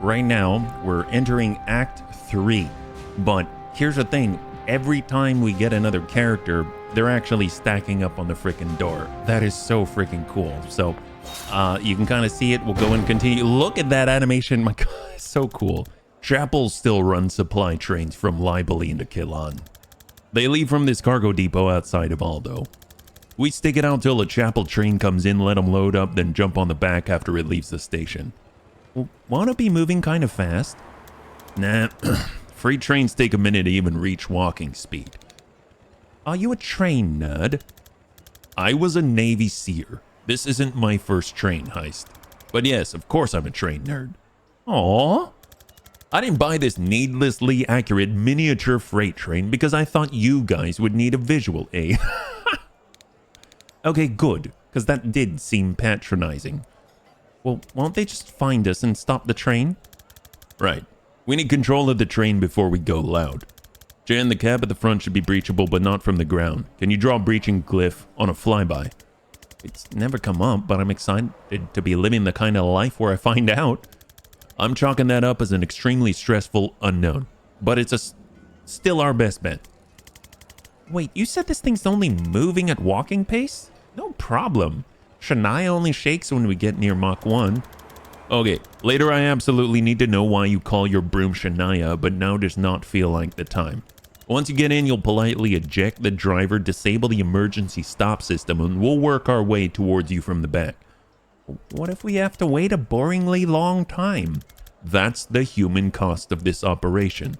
right now, we're entering Act 3. But here's the thing. Every time we get another character, they're actually stacking up on the freaking door. That is so freaking cool. So you can kind of see it. We'll go and continue. Look at that animation. My God, it's so cool. Chapel still runs supply trains from Libeline to Kilan. They leave from this cargo depot outside of Aldo. We stick it out till a Chapel train comes in, let them load up, then jump on the back after it leaves the station. Well, won't it be moving kind of fast? Nah, freight trains take a minute to even reach walking speed. Are you a train nerd? I was a Navy SEER. This isn't my first train heist. But yes, of course I'm a train nerd. Aww. I didn't buy this needlessly accurate miniature freight train because I thought you guys would need a visual aid. Okay, good, because that did seem patronizing. Well, won't they just find us and stop the train? Right. We need control of the train before we go loud. Jan, the cab at the front should be breachable, but not from the ground. Can you draw a breaching glyph on a flyby? It's never come up, but I'm excited to be living the kind of life where I find out. I'm chalking that up as an extremely stressful unknown, but it's still our best bet. Wait, you said this thing's only moving at walking pace? No problem. Shania only shakes when we get near Mach 1. Okay, later I absolutely need to know why you call your broom Shania, but now does not feel like the time. Once you get in, you'll politely eject the driver, disable the emergency stop system, and we'll work our way towards you from the back. What if we have to wait a boringly long time? That's the human cost of this operation.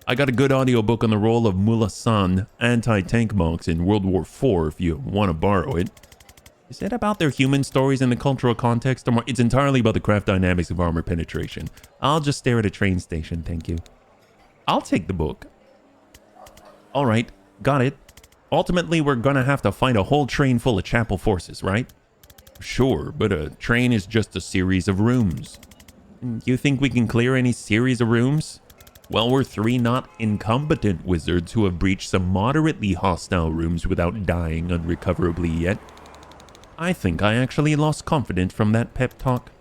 I got a good audiobook on the role of Mullah San, anti-tank monks in World War IV if you want to borrow it. Is it about their human stories in the cultural context, or more? It's entirely about the craft dynamics of armor penetration. I'll just stare at a train station, thank you. I'll take the book. Alright, got it. Ultimately, we're gonna have to find a whole train full of Chapel forces, right? Sure, but a train is just a series of rooms. You think we can clear any series of rooms? Well, we're 3 not incompetent wizards who have breached some moderately hostile rooms without dying unrecoverably yet. I think I actually lost confidence from that pep talk.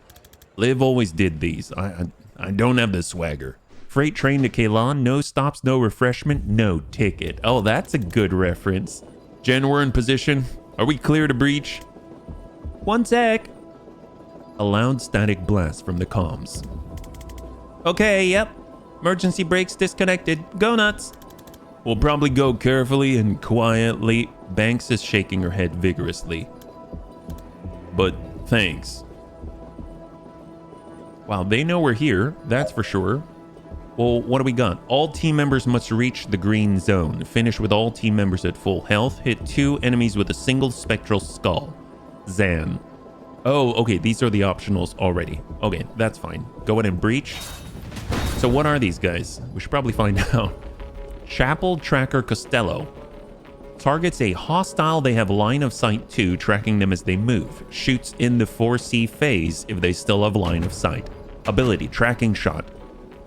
Liv always did these. I don't have the swagger. Freight train to Kalan, no stops, no refreshment, no ticket. Oh, that's a good reference. Jen, we're in position. Are we clear to breach? One sec. A loud static blast from the comms. Okay, yep. Emergency brakes disconnected. Go nuts. We'll probably go carefully and quietly. Banks is shaking her head vigorously. But thanks. Wow, they know we're here. That's for sure. Well, what do we got? All team members must reach the green zone. Finish with all team members at full health. Hit 2 enemies with a single spectral skull. Zan. Oh, okay. These are the optionals already. Okay, that's fine. Go ahead and breach. So what are these guys? We should probably find out. Chapel Tracker Costello. Targets a hostile they have line of sight to, tracking them as they move. Shoots in the 4C phase if they still have line of sight. Ability, tracking shot.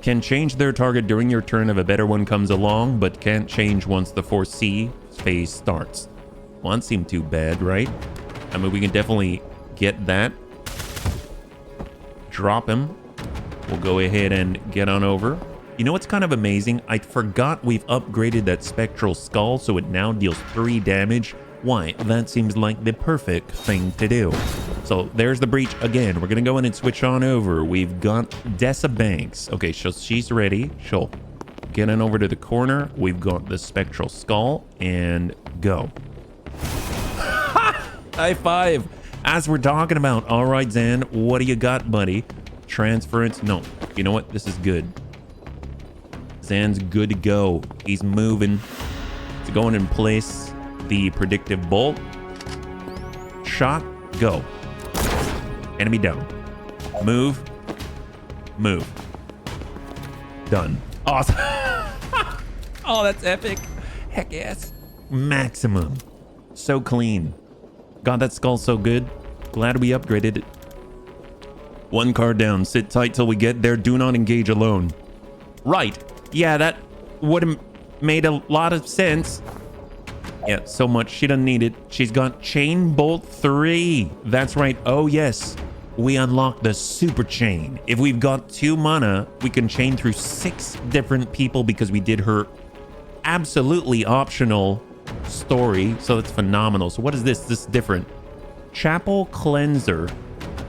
Can change their target during your turn if a better one comes along, but can't change once the 4C phase starts. Well, that seemed too bad, right? I mean, we can definitely get that. Drop him. We'll go ahead and get on over. You know what's kind of amazing? I forgot we've upgraded that spectral skull, so it now deals 3 damage. Why? That seems like the perfect thing to do. So there's the breach again. We're gonna go in and switch on over. We've got Dessa Banks. Okay, so she's ready. She'll get in over to the corner. We've got the spectral skull and go. High five. As we're talking about. All right, Zan, what do you got, buddy? Transference. No, you know what? This is good. Zan's good to go. He's moving. He's going in place. The predictive bolt. Shot. Go. Enemy down. Move. Move. Done. Awesome. Oh, that's epic. Heck yes. Maximum. So clean. God, that skull's so good. Glad we upgraded it. 1 card down. Sit tight till we get there. Do not engage alone. Right. Yeah, that would have made a lot of sense. Yeah, so much. She doesn't need it. She's got Chain Bolt 3. That's right. Oh, yes. we unlock the super chain. If we've got 2 mana, we can chain through 6 different people because we did her absolutely optional story. So that's phenomenal. So what is this? This is different. Chapel Cleanser.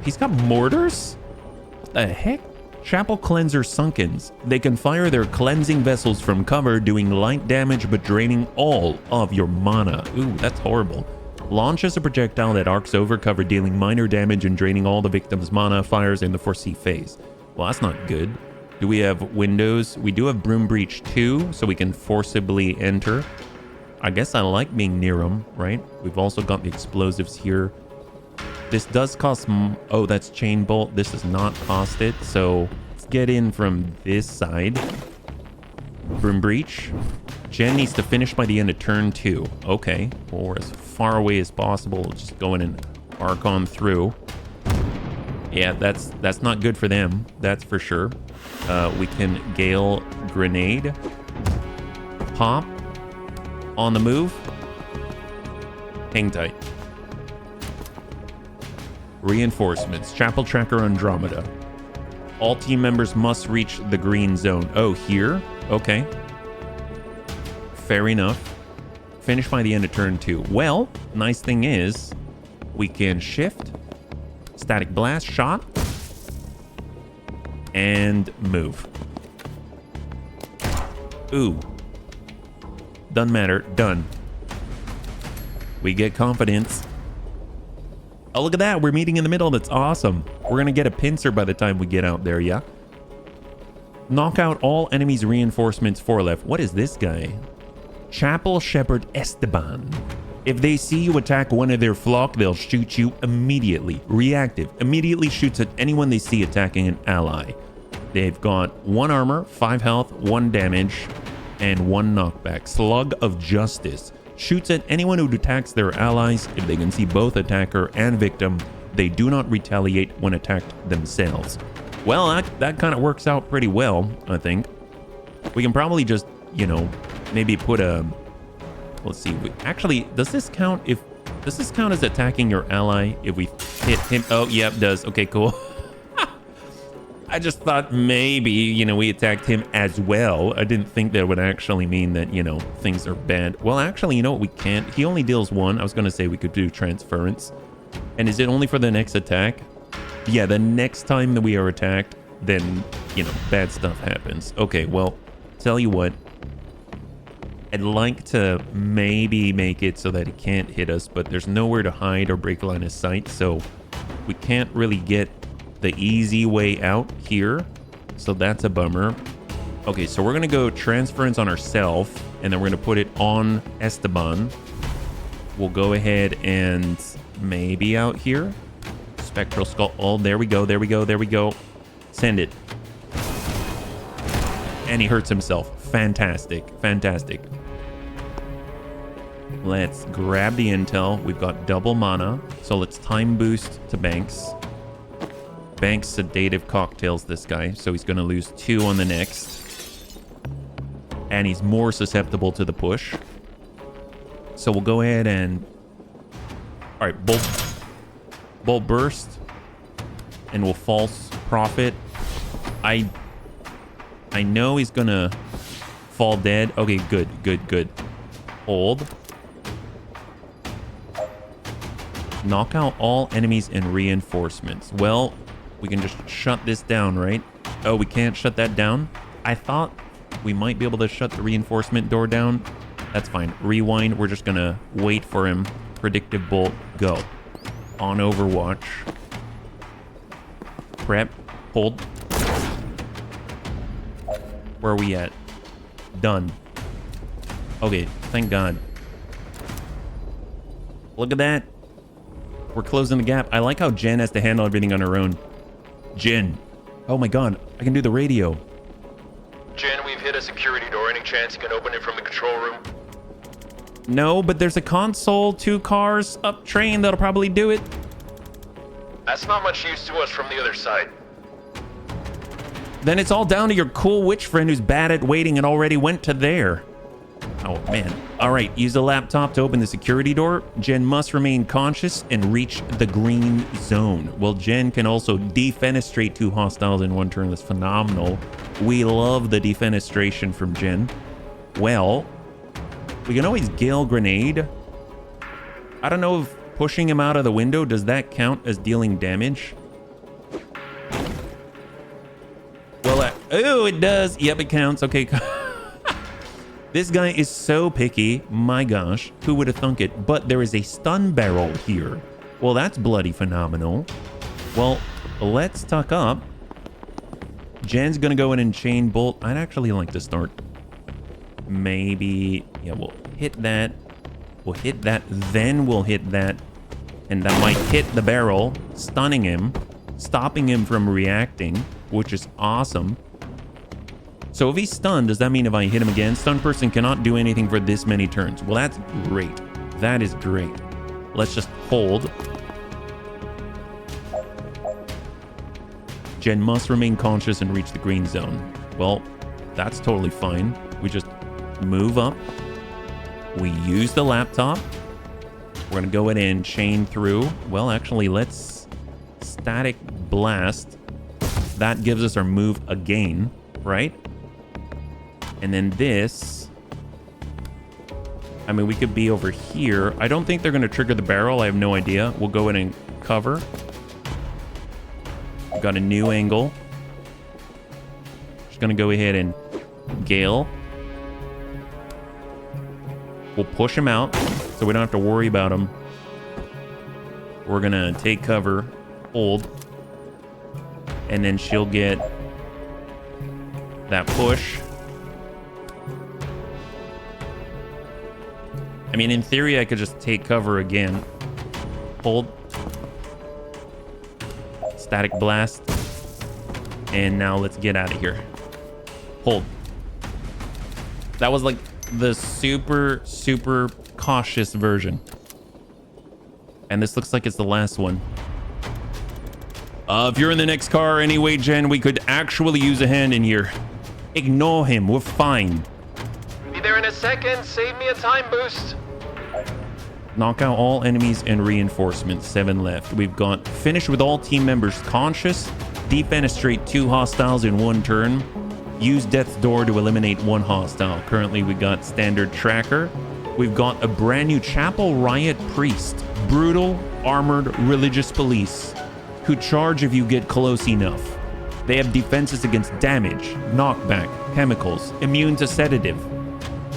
He's got mortars? What the heck? Chapel Cleanser Sunkens. They can fire their cleansing vessels from cover, doing light damage but draining all of your mana. Ooh, that's horrible. Launches a projectile that arcs over cover, dealing minor damage and draining all the victim's mana. Fires in the foresee phase. Well, that's not good. Do we have windows? We do have Broom Breach 2, so we can forcibly enter. I guess I like being near them, right? We've also got the explosives here. This does cost... Oh, that's Chain Bolt. This does not cost it, so let's get in from this side. Broom Breach. Jen needs to finish by the end of turn 2. Okay, or as far away as possible. Just go in and arc on through. Yeah, that's not good for them. That's for sure. We can Gale Grenade. Pop. On the move. Hang tight. Reinforcements. Chapel Tracker Andromeda. All team members must reach the green zone. Oh, here? Okay. Fair enough. Finish by the end of turn 2. Well, nice thing is, we can shift, static blast, shot, and move. Ooh. Doesn't matter. Done. We get confidence. Oh, look at that. We're meeting in the middle. That's awesome. We're going to get a pincer by the time we get out there, yeah? Knock out all enemies' reinforcements 4 left. What is this guy? Chapel Shepherd Esteban. If they see you attack one of their flock, they'll shoot you immediately. Reactive. Immediately shoots at anyone they see attacking an ally. They've got 1 armor, 5 health, 1 damage, and 1 knockback. Slug of Justice. Shoots at anyone who attacks their allies. If they can see both attacker and victim, they do not retaliate when attacked themselves. Well, that kind of works out pretty well, I think. We can probably just, you know, maybe put a... Let's see. Actually, does this count as attacking your ally if we hit him? Oh, yeah, it does. Okay, cool. I just thought maybe, you know, we attacked him as well. I didn't think that would actually mean that, you know, things are bad. Well, actually, you know what? We can't. He only deals 1. I was going to say we could do transference. And is it only for the next attack? Yeah, the next time that we are attacked, then, you know, bad stuff happens. Okay, well, tell you what. I'd like to maybe make it so that it can't hit us, but there's nowhere to hide or break line of sight, so we can't really get the easy way out here. So that's a bummer. Okay, so we're going to go transference on ourselves, and then we're going to put it on Esteban. We'll go ahead and maybe out here. Spectral Skull. Oh, there we go, there we go, there we go. Send it. And he hurts himself. Fantastic, fantastic. Let's grab the intel. We've got double mana, so let's time boost to Banks. Banks sedative cocktails this guy, so he's going to lose 2 on the next. And he's more susceptible to the push. So we'll go ahead and... Alright, Bolt Burst. And we'll False Prophet. I know he's going to fall dead. Okay, good, good, good. Hold. Knock out all enemies and reinforcements. Well, we can just shut this down, right? Oh, we can't shut that down? I thought we might be able to shut the reinforcement door down. That's fine. Rewind. We're just going to wait for him. Predictive Bolt. Go. On Overwatch. Prep. Hold. Where are we at? Done. Okay, thank God. Look at that. We're closing the gap. I like how Jen has to handle everything on her own. Jen. Oh my God, I can do the radio. Jen, we've hit a security door. Any chance you can open it from the control room? No, but there's a console, 2 cars, up train that'll probably do it. That's not much use to us from the other side. Then it's all down to your cool witch friend who's bad at waiting and already went to there. Oh, man. All right, use the laptop to open the security door. Jen must remain conscious and reach the green zone. Well, Jen can also defenestrate 2 hostiles in 1 turn. That's phenomenal. We love the defenestration from Jen. Well, we can always Gale Grenade. I don't know if pushing him out of the window, does that count as dealing damage? Well, oh, it does. Yep, it counts. Okay. This guy is so picky. My gosh, who would have thunk it? But there is a stun barrel here. Well, that's bloody phenomenal. Well, let's tuck up. Jen's gonna go in and chain bolt. I'd actually like to start. Maybe, yeah, we'll hit that. We'll hit that, then we'll hit that. And that might hit the barrel, stunning him, stopping him from reacting, which is awesome. So if he's stunned, does that mean if I hit him again, stunned person cannot do anything for this many turns? Well, that's great. That is great. Let's just hold. Jen must remain conscious and reach the green zone. Well, that's totally fine. We just move up. We use the laptop. We're gonna go in and chain through. Well, actually, let's static blast. That gives us our move again, right? And then this, I mean, we could be over here. I don't think they're going to trigger the barrel. I have no idea. We'll go in and cover. We've got a new angle. Just going to go ahead and Gale. We'll push him out so we don't have to worry about him. We're going to take cover, hold, and then she'll get that push. I mean, in theory, I could just take cover again. Hold. Static blast. And now let's get out of here. Hold. That was like the super, super cautious version. And this looks like it's the last one. If you're in the next car anyway, Jen, we could actually use a hand in here. Ignore him. We're fine. Be there in a second. Save me a time boost. Knock out all enemies and reinforcements. 7 left. We've got finish with all team members conscious. Defenestrate 2 hostiles in 1 turn. Use Death's Door to eliminate 1 hostile. Currently, we got standard tracker. We've got a brand new Chapel Riot Priest. Brutal, armored, religious police who charge if you get close enough. They have defenses against damage, knockback, chemicals, immune to sedative,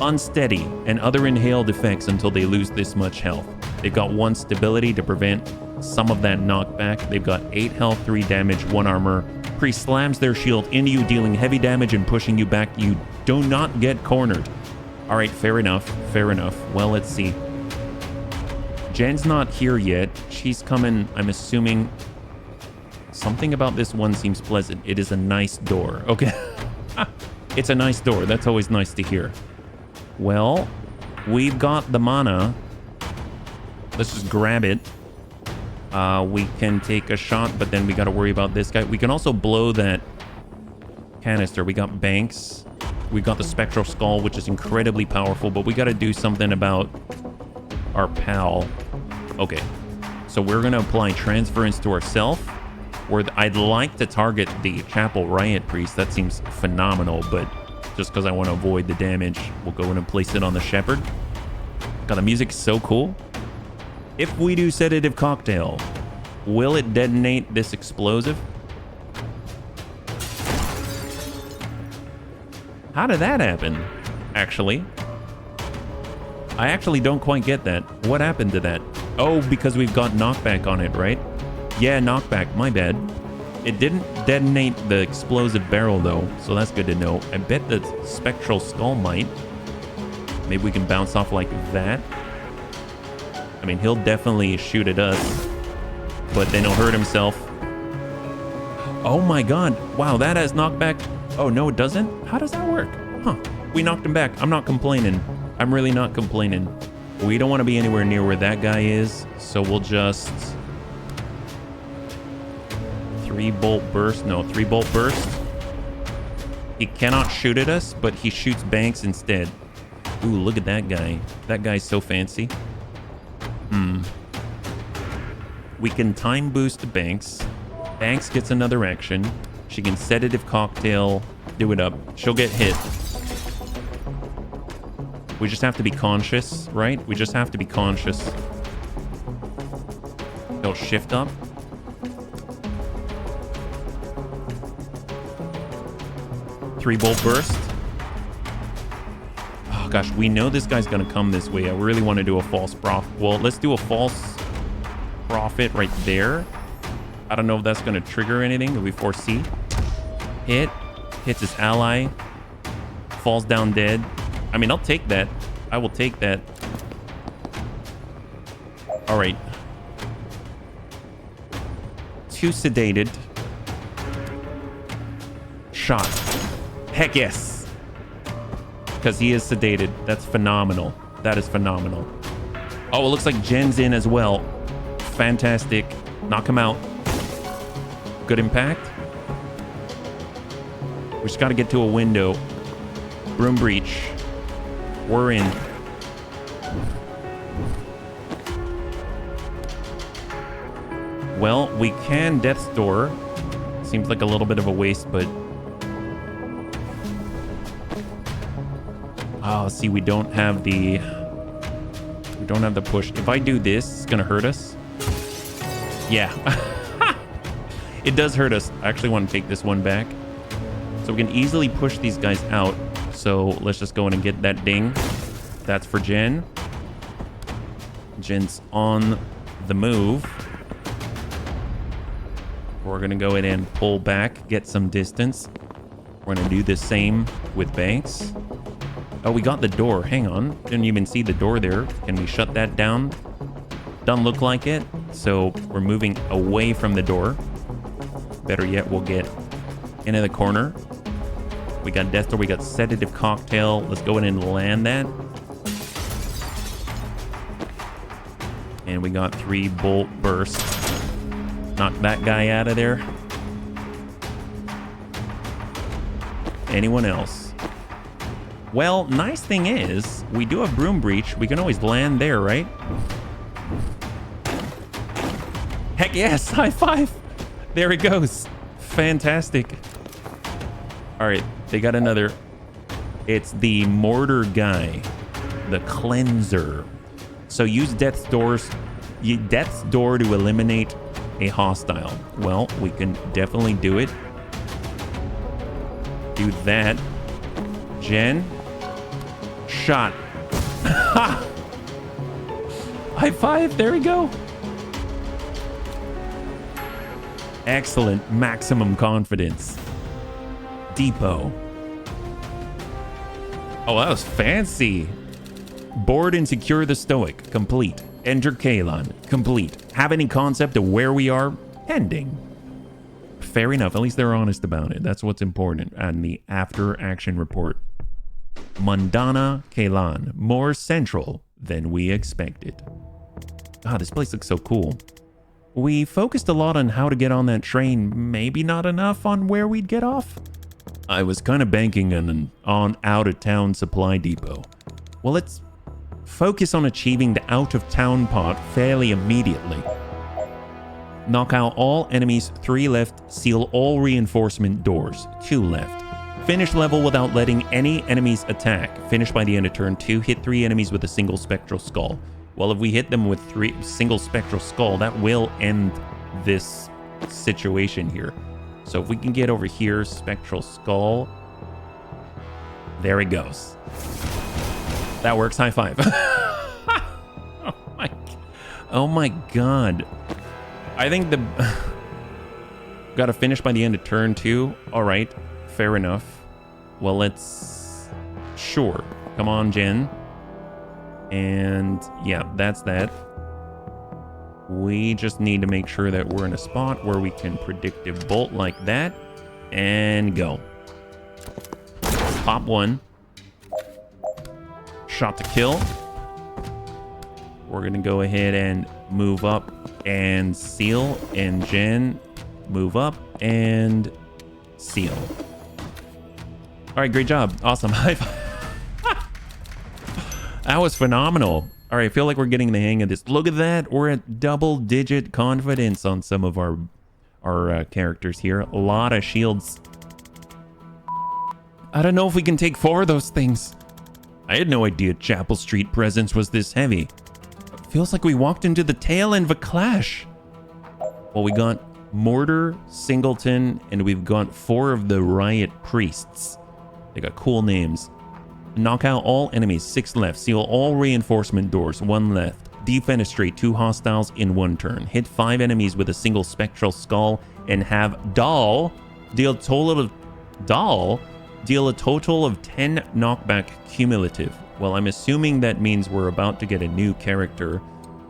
unsteady, and other inhaled effects until they lose this much health. They've got 1 stability to prevent some of that knockback. They've got 8 health, 3 damage, 1 armor. Priest slams their shield into you, dealing heavy damage and pushing you back. You do not get cornered. All right, fair enough, fair enough. Well, let's see. Jen's not here yet. She's coming, I'm assuming. Something about this one seems pleasant. It is a nice door. Okay. It's a nice door. That's always nice to hear. Well, we've got the mana. Let's just grab it. We can take a shot, but then we got to worry about this guy. We can also blow that canister. We got Banks. We got the Spectral Skull, which is incredibly powerful, but we got to do something about our pal. Okay. So we're going to apply transference to ourselves. I'd like to target the Chapel Riot Priest. That seems phenomenal, but just because I want to avoid the damage, we'll go in and place it on the Shepherd. God, the music's so cool. If we do Sedative Cocktail, will it detonate this explosive? How did that happen, actually? I actually don't quite get that. What happened to that? Oh, because we've got knockback on it, right? Yeah, knockback, my bad. It didn't detonate the explosive barrel, though, so that's good to know. I bet the Spectral Skull might. Maybe we can bounce off like that. I mean, he'll definitely shoot at us, but then he'll hurt himself. Oh my god. Wow, that has knockback. Oh, no, it doesn't? How does that work? Huh. We knocked him back. I'm not complaining. I'm really not complaining. We don't want to be anywhere near where that guy is, so we'll just... 3-bolt burst. No, 3-bolt burst. He cannot shoot at us, but he shoots Banks instead. Ooh, look at that guy. That guy's so fancy. We can time boost Banks. Banks gets another action. She can sedative cocktail, do it up. She'll get hit. We just have to be conscious, right? We just have to be conscious. She'll shift up. Three bolt burst. Oh gosh, we know this guy's gonna come this way. I really want to do a false prof. Well, let's do a false profit right there. I don't know if that's gonna trigger anything that we foresee. Hits his ally, falls down dead. I mean, I'll take that. I will take that. All right. 2 sedated. Shot. Heck yes. Because he is sedated. That's phenomenal. That is phenomenal. Oh, it looks like Jen's in as well. Fantastic. Knock him out. Good impact. We just got to get to a window. Broom breach. We're in. Well, we can Death's Door. Seems like a little bit of a waste, but... Oh, see, we don't have the... We don't have the push. If I do this, it's going to hurt us. Yeah. It does hurt us. I actually want to take this one back. So we can easily push these guys out. So let's just go in and get that ding. That's for Jen. Jen's on the move. We're going to go in and pull back, get some distance. We're going to do the same with Banks. Oh, we got the door. Hang on. Didn't even see the door there. Can we shut that down? Doesn't look like it. So we're moving away from the door. Better yet, we'll get into the corner. We got Death Door. We got Sedative Cocktail. Let's go in and land that. And we got 3 bolt bursts. Knock that guy out of there. Anyone else? Well, nice thing is, we do have Broom Breach. We can always land there, right? Heck yes! High five! There it goes. Fantastic. All right, they got another. It's the mortar guy, the cleanser. So use Death's Door to eliminate a hostile. Well, we can definitely do it. Do that. Jen. Shot. Ha! High five. There we go. Excellent. Maximum confidence. Depot. Oh, that was fancy. Board and secure the Stoic. Complete. Enter Kalon. Complete. Have any concept of where we are? Pending. Fair enough. At least they're honest about it. That's what's important. And the after action report. Mundana Kalon. More central than we expected. Ah, this place looks so cool. We focused a lot on how to get on that train. Maybe not enough on where we'd get off? I was kind of banking on out-of-town supply depot. Well, let's focus on achieving the out-of-town part fairly immediately. Knock out all enemies, 3 left. Seal all reinforcement doors, 2 left. Finish level without letting any enemies attack. Finish by the end of turn 2. Hit 3 enemies with a single spectral skull. Well, if we hit them with 3 single spectral skull, that will end this situation here. So if we can get over here, spectral skull. There it goes. That works. High five. Oh my god. I think the... Got to finish by the end of turn 2. All right. Fair enough. Well, let's... Sure. Come on, Jen. And yeah, that's that. We just need to make sure that we're in a spot where we can predictive bolt like that. And go. Pop 1. Shot to kill. We're going to go ahead and move up and seal. And Jen, move up and seal. All right, great job. Awesome. High five. That was phenomenal. All right, I feel like we're getting the hang of this. Look at that. We're at double-digit confidence on some of our characters here. A lot of shields. I don't know if we can take 4 of those things. I had no idea Chapel Street presence was this heavy. Feels like we walked into the tail end of a clash. Well, we got Mortar, Singleton, and we've got 4 of the Riot Priests. They got cool names. Knock out all enemies, 6 left. Seal all reinforcement doors, 1 left. Defenestrate 2 hostiles in 1 turn. Hit 5 enemies with a single spectral skull and have Dahl deal a total of 10 knockback cumulative. Well, I'm assuming that means we're about to get a new character,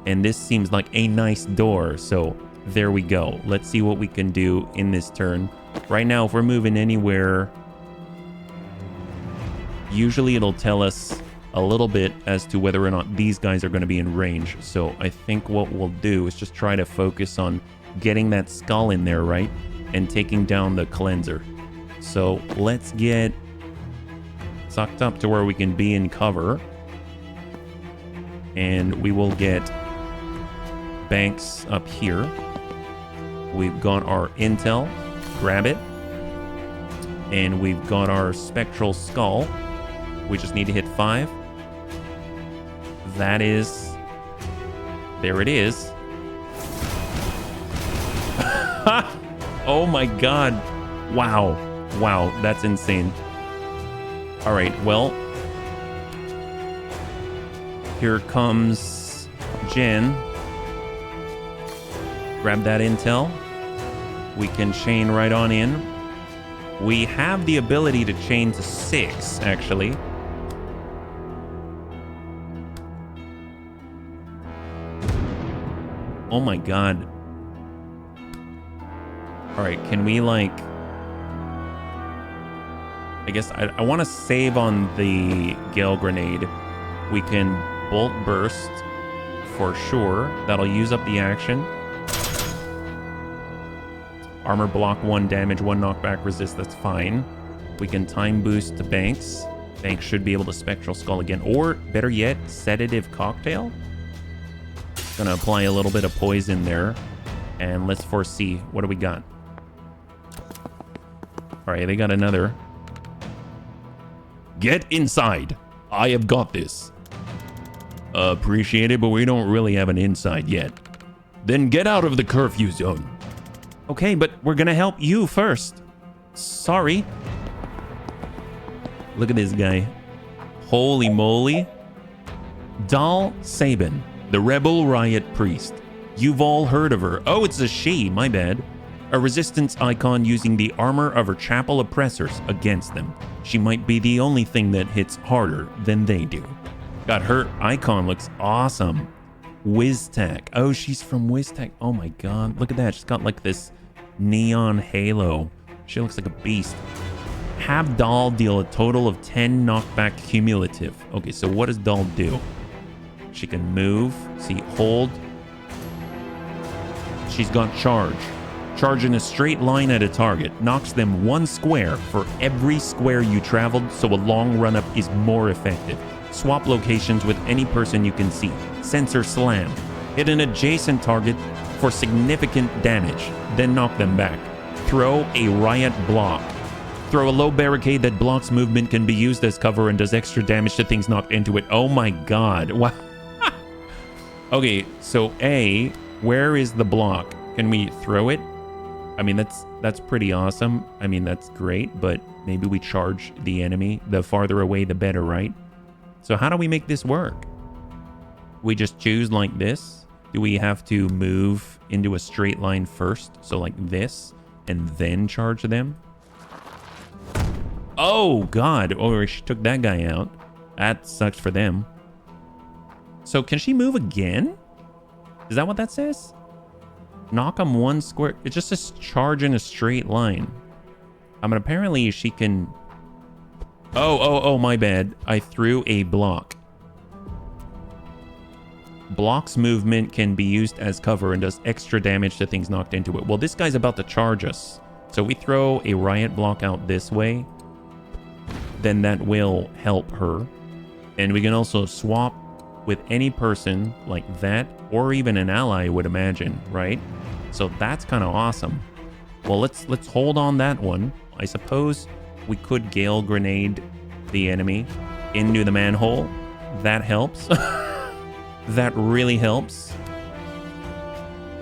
and this seems like a nice door, so there we go. Let's see what we can do in this turn. Right now, if we're moving anywhere, usually it'll tell us a little bit as to whether or not these guys are going to be in range. So I think what we'll do is just try to focus on getting that skull in there, right? And taking down the cleanser. So let's get sucked up to where we can be in cover. And we will get Banks up here. We've got our intel. Grab it. And we've got our spectral skull. We just need to hit 5. That is... There it is. Oh my god. Wow. Wow, that's insane. Alright, well. Here comes Jen. Grab that intel. We can chain right on in. We have the ability to chain to 6, actually. Oh my god. Alright, can we like... I guess I want to save on the Gale Grenade. We can Bolt Burst for sure. That'll use up the action. Armor block 1 damage, 1 knockback resist, that's fine. We can time boost to Banks. Banks should be able to Spectral Skull again. Or, better yet, Sedative Cocktail. Gonna apply a little bit of poison there. And let's foresee. What do we got? Alright, they got another. Get inside. I have got this. Appreciate it, but we don't really have an inside yet. Then get out of the curfew zone. Okay, but we're gonna help you first. Sorry. Look at this guy. Holy moly. Dal Sabin, the Rebel Riot Priest. You've all heard of her. Oh, it's a she, my bad. A resistance icon using the armor of her chapel oppressors against them. She might be the only thing that hits harder than they do. God, her icon looks awesome. WizTech. Oh, she's from WizTech. Oh my god. Look at that. She's got like this neon halo. She looks like a beast. Have Dahl deal a total of 10 knockback cumulative. Okay, so what does Dahl do? She can move. See, hold. She's got charge. Charge in a straight line at a target. Knocks them 1 square for every square you traveled, so a long run-up is more effective. Swap locations with any person you can see. Sensor slam. Hit an adjacent target for significant damage, then knock them back. Throw a riot block. Throw a low barricade that blocks movement, can be used as cover and does extra damage to things knocked into it. Oh my god. Wow. Okay, so A, where is the block? Can we throw it? I mean, that's pretty awesome. I mean, that's great, but maybe we charge the enemy. The farther away, the better, right? So how do we make this work? We just choose like this? Do we have to move into a straight line first? So like this, and then charge them? Oh, God. Oh, she took that guy out. That sucks for them. So can she move again? Is that what that says? Knock them 1 square. It just says charge in a straight line. I mean, apparently she can... Oh, my bad. I threw a block. Blocks movement can be used as cover and does extra damage to things knocked into it. Well, this guy's about to charge us. So we throw a riot block out this way. Then that will help her. And we can also swap with any person like that, or even an ally, I would imagine, right? So that's kind of awesome. Well, let's hold on that one. I suppose we could Gale Grenade the enemy into the manhole. That helps. That really helps.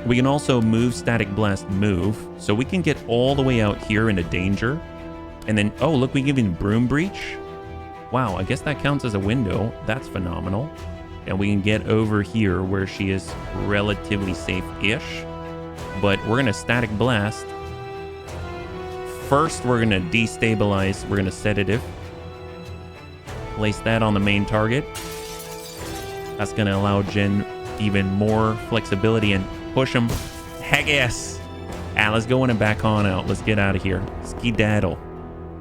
We can also move Static Blast move, so we can get all the way out here into danger. And then, oh, look, we can even Broom Breach. Wow, I guess that counts as a window. That's phenomenal. And we can get over here where she is relatively safe-ish. But we're going to Static Blast. First, we're going to destabilize. We're going to Sedative. Place that on the main target. That's going to allow Jen even more flexibility and push him. Heck yes. Ah, let's go in and back on out. Let's get out of here. Skedaddle.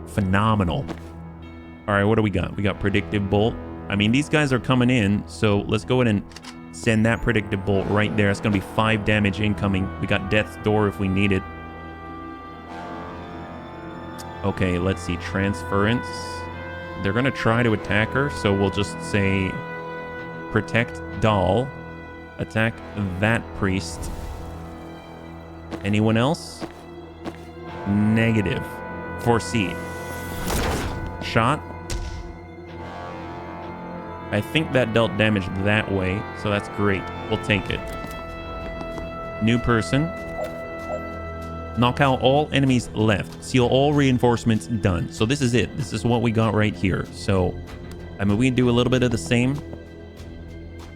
Phenomenal. All right, what do we got? We got Predictive Bolt. I mean, these guys are coming in, so let's go ahead and send that Predictive Bolt right there. It's going to be 5 damage incoming. We got Death's Door if we need it. Okay, let's see. Transference. They're going to try to attack her, so we'll just say Protect Doll. Attack that priest. Anyone else? Negative. Foresee. Shot. I think that dealt damage that way, so that's great. We'll take it. New person. Knock out all enemies left. Seal all reinforcements done. So this is it. This is what we got right here. So, I mean, we can do a little bit of the same.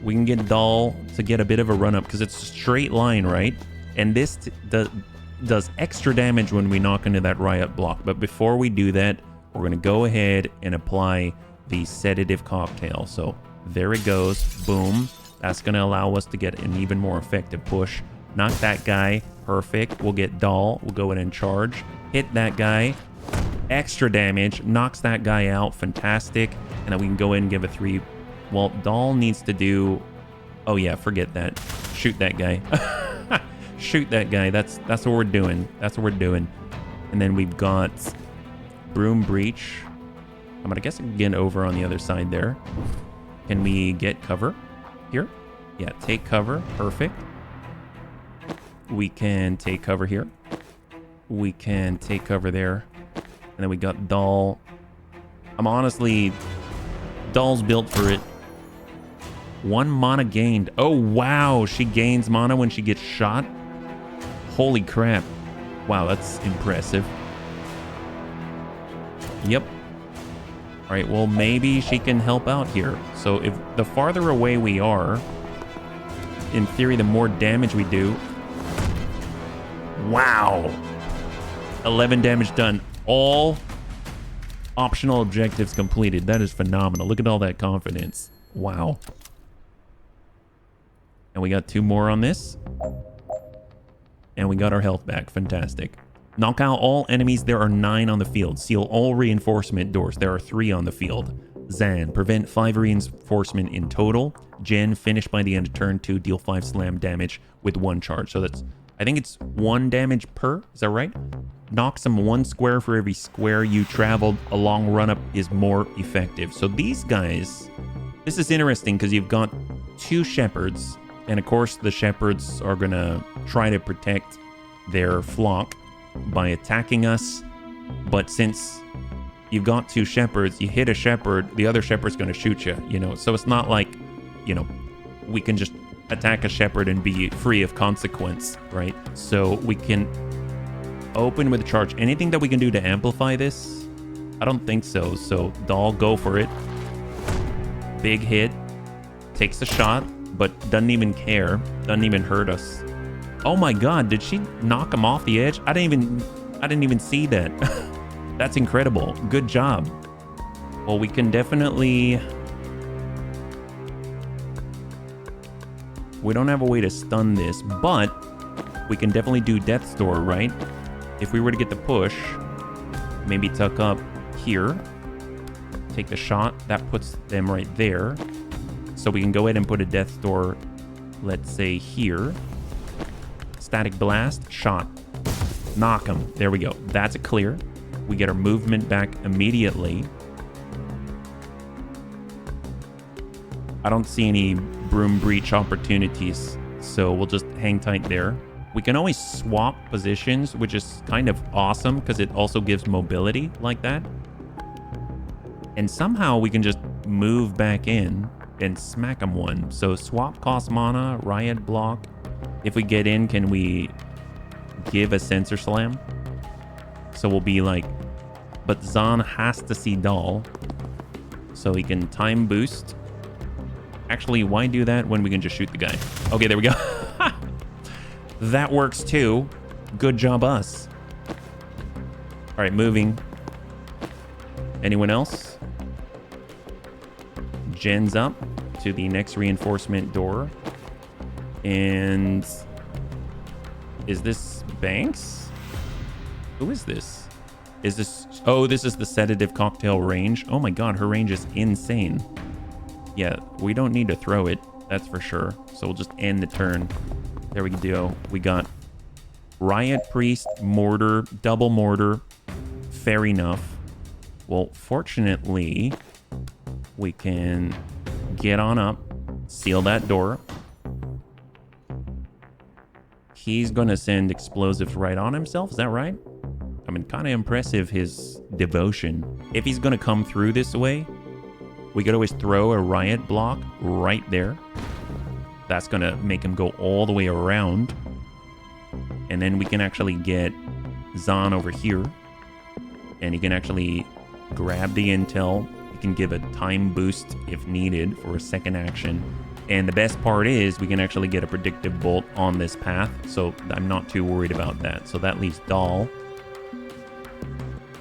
We can get Doll to get a bit of a run up because it's a straight line, right? And this does extra damage when we knock into that riot block. But before we do that, we're going to go ahead and apply the Sedative Cocktail. So there it goes. Boom. That's going to allow us to get an even more effective push. Knock that guy. Perfect. We'll get Doll. We'll go in and charge. Hit that guy. Extra damage. Knocks that guy out. Fantastic. And then we can go in and give a 3. Well, Doll needs to do... Oh, yeah. Forget that. Shoot that guy. Shoot that guy. That's what we're doing. That's what we're doing. And then we've got Broom Breach. I'm going to guess again over on the other side there. Can we get cover here? Yeah, take cover. Perfect. We can take cover here. We can take cover there. And then we got Doll. I'm honestly... Doll's built for it. 1 mana gained. Oh, wow. She gains mana when she gets shot. Holy crap. Wow, that's impressive. Yep. All right, well, maybe she can help out here. So if the farther away we are, in theory, the more damage we do. Wow. 11 damage done. All optional objectives completed. That is phenomenal. Look at all that confidence. Wow. And we got 2 more on this. And we got our health back. Fantastic. Knock out all enemies. There are 9 on the field. Seal all reinforcement doors. There are 3 on the field. Zan, prevent 5 reinforcement in total. Jen, finish by the end of turn 2. Deal 5 slam damage with 1 charge. So that's, I think it's 1 damage per. Is that right? Knocks them 1 square for every square you traveled. A long run up is more effective. So these guys, this is interesting because you've got 2 shepherds. And of course, the shepherds are going to try to protect their flock by attacking us. But since you've got 2 shepherds, you hit a shepherd, the other shepherd's going to shoot you, you know. So it's not like, you know, we can just attack a shepherd and be free of consequence, right? So we can open with a charge. Anything that we can do to amplify this? I don't think so. So Doll, go for it. Big hit. Takes a shot, but doesn't even care. Doesn't even hurt us. Oh my god, did she knock him off the edge? I didn't even see that. That's incredible. Good job. Well, we can definitely... We don't have a way to stun this, but we can definitely do Death's Door, right? If we were to get the push, maybe tuck up here. Take the shot. That puts them right there. So we can go ahead and put a Death's Door, let's say here. Static Blast, shot. Knock him. There we go. That's a clear. We get our movement back immediately. I don't see any broom breach opportunities, so we'll just hang tight there. We can always swap positions, which is kind of awesome because it also gives mobility like that. And somehow we can just move back in and smack them one. So swap cost mana, riot block. If we get in, can we give a sensor slam? So we'll be like, but Zahn has to see Doll. So he can time boost. Actually, why do that when we can just shoot the guy? Okay, there we go. That works too. Good job, us. All right, moving. Anyone else? Jen's up to the next reinforcement door. And is this Banks? Who is this? Is this... Oh, this is the sedative cocktail range. Oh my god, her range is insane. Yeah, we don't need to throw it. That's for sure. So we'll just end the turn. There we go. We got Riot Priest, Mortar, Double Mortar. Fair enough. Well, fortunately, we can get on up, seal that door. He's going to send explosives right on himself. Is that right? I mean, kind of impressive, his devotion. If he's going to come through this way, we could always throw a riot block right there. That's going to make him go all the way around. And then we can actually get Zahn over here. And he can actually grab the intel. He can give a time boost if needed for a second action. And the best part is we can actually get a predictive bolt on this path. So I'm not too worried about that. So that leaves Doll.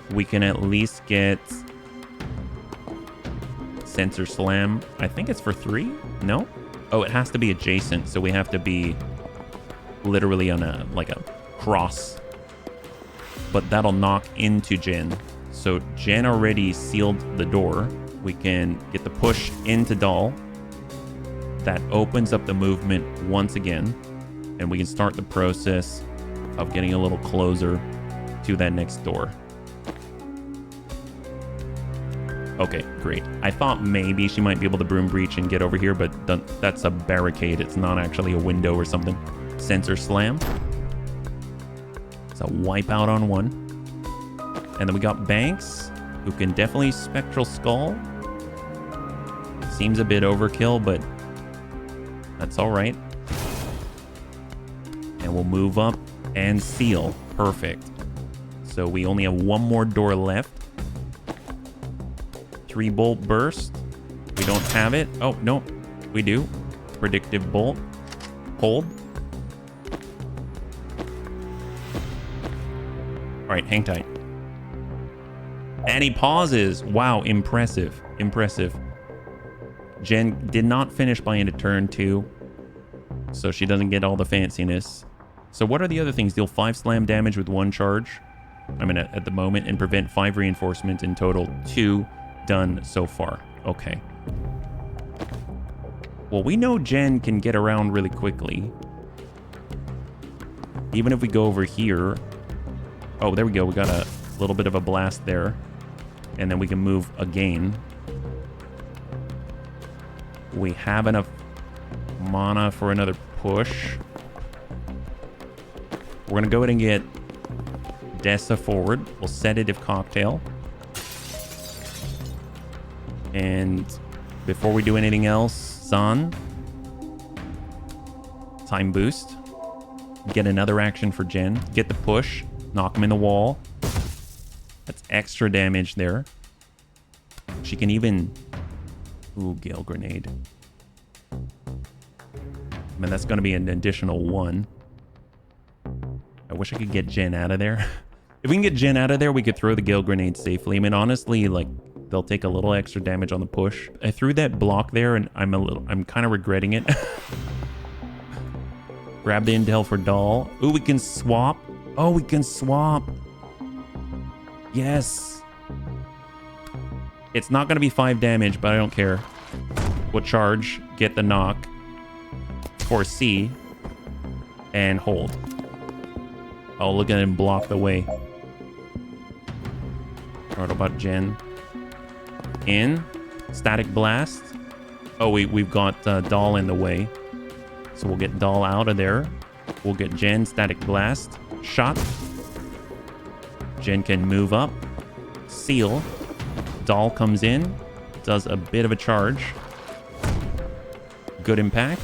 We can at least get Sensor Slam. I think it's for 3? No? Oh, it has to be adjacent. So we have to be literally on a cross. But that'll knock into Jen. So Jen already sealed the door. We can get the push into Doll. That opens up the movement once again. And we can start the process of getting a little closer to that next door. Okay, great. I thought maybe she might be able to broom breach and get over here, but that's a barricade. It's not actually a window or something. Sensor Slam. It's a wipeout on one. And then we got Banks, who can definitely Spectral Skull. Seems a bit overkill, but that's all right. And we'll move up and seal. Perfect. So we only have one more door left. 3 bolt burst. We don't have it. Oh, no, we do. Predictive bolt. Hold. All right, hang tight. And he pauses. Wow, impressive. Impressive. Jen did not finish by into turn 2, so she doesn't get all the fanciness. So what are the other things? Deal 5 slam damage with 1 charge. I mean, at the moment, and prevent 5 reinforcement in total. 2 done so far. Okay. Well, we know Jen can get around really quickly. Even if we go over here. Oh, there we go. We got a little bit of a blast there. And then we can move again. We have enough mana for another push. We're going to go ahead and get Dessa forward. We'll sedative cocktail. And before we do anything else, Zahn. Time boost. Get another action for Jen. Get the push. Knock him in the wall. That's extra damage there. She can even... Ooh, Gale Grenade. I mean, that's going to be an additional 1. I wish I could get Jen out of there. If we can get Jen out of there, we could throw the Gale Grenade safely. I mean, honestly, like, they'll take a little extra damage on the push. I threw that block there, and I'm kind of regretting it. Grab the intel for Doll. Ooh, we can swap. Oh, we can swap. Yes. It's not going to be 5 damage, but I don't care. We'll charge, get the knock, foresee, and hold. Oh, look at him block the way. What about Jen? In. Static blast. Oh, we've got Doll in the way. So we'll get Doll out of there. We'll get Jen, Static Blast, shot. Jen can move up. Seal. Doll comes in. Does a bit of a charge. Good impact.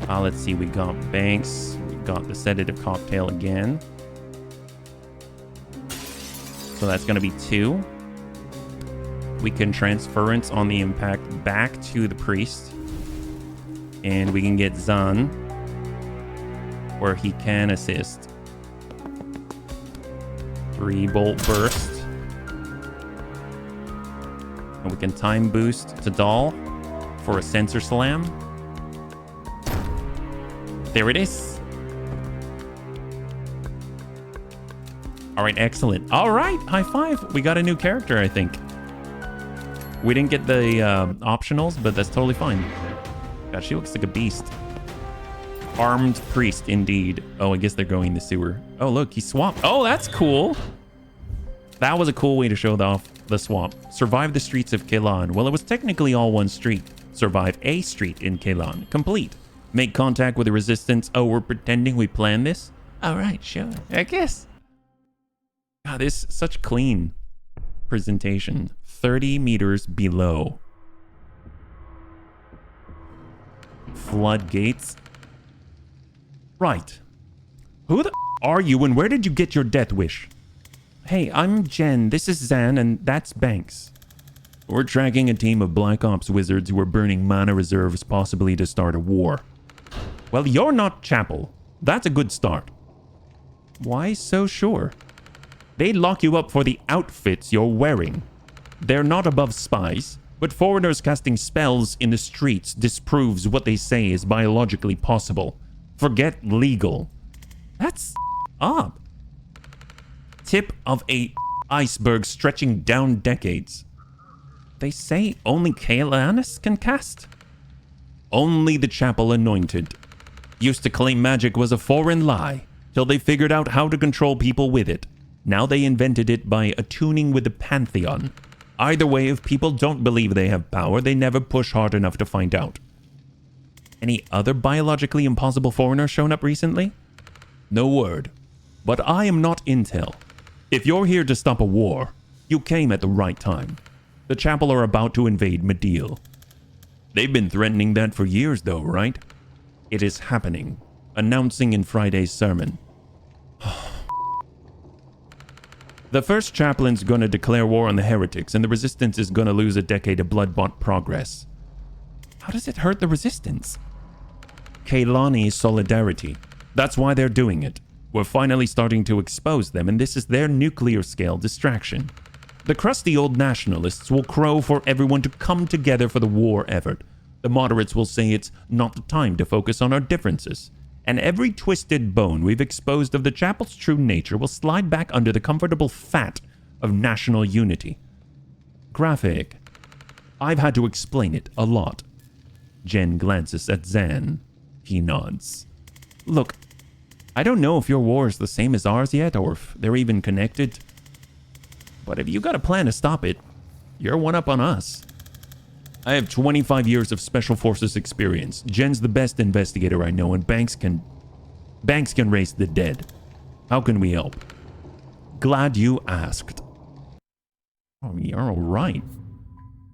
Let's see. We got Banks. We got the Sedative Cocktail again. So that's going to be 2. We can Transference on the impact back to the Priest. And we can get Zan, where he can assist. 3 Bolt Burst. And we can Time Boost to Doll for a Sensor Slam. There it is. All right, excellent. All right, high five. We got a new character, I think. We didn't get the optionals, but that's totally fine. God, she looks like a beast. Armed Priest, indeed. Oh, I guess they're going in the sewer. Oh, look, he swapped. Oh, that's cool. That was a cool way to show off the swap. Survive the streets of Kelan. Well, it was technically all one street. Survive a street in Kelan. Complete. Make contact with the resistance. Oh, we're pretending we planned this? All right, sure. I guess. God, this is such clean presentation. 30 meters below. Floodgates. Right. Who the are you and where did you get your death wish? Hey, I'm Jen, this is Zan, and that's Banks. We're tracking a team of Black Ops wizards who are burning mana reserves possibly to start a war. Well, you're not Chapel. That's a good start. Why so sure? They lock you up for the outfits you're wearing. They're not above spies. But foreigners casting spells in the streets disproves what they say is biologically possible. Forget legal. That's up. Tip of a iceberg stretching down decades. They say only Kaelanis can cast? Only the Chapel Anointed. Used to claim magic was a foreign lie, till they figured out how to control people with it. Now they invented it by attuning with the Pantheon. Either way, if people don't believe they have power, they never push hard enough to find out. Any other biologically impossible foreigners shown up recently? No word. But I am not intel. If you're here to stop a war, you came at the right time. The Chapel are about to invade Mediel. They've been threatening that for years though, right? It is happening. Announcing in Friday's sermon. The first chaplain's gonna declare war on the heretics, and the resistance is gonna lose a decade of blood-bought progress. How does it hurt the resistance? Kaylani solidarity. That's why they're doing it. We're finally starting to expose them, and this is their nuclear-scale distraction. The crusty old nationalists will crow for everyone to come together for the war effort. The moderates will say it's not the time to focus on our differences. And every twisted bone we've exposed of the Chapel's true nature will slide back under the comfortable fat of national unity. Graphic. I've had to explain it a lot. Jen glances at Zan. He nods. Look, I don't know if your war is the same as ours yet, or if they're even connected. But if you got a plan to stop it, you're one up on us. I have 25 years of Special Forces experience. Jen's the best investigator I know, and Banks can raise the dead. How can we help? Glad you asked. Oh, you're all right.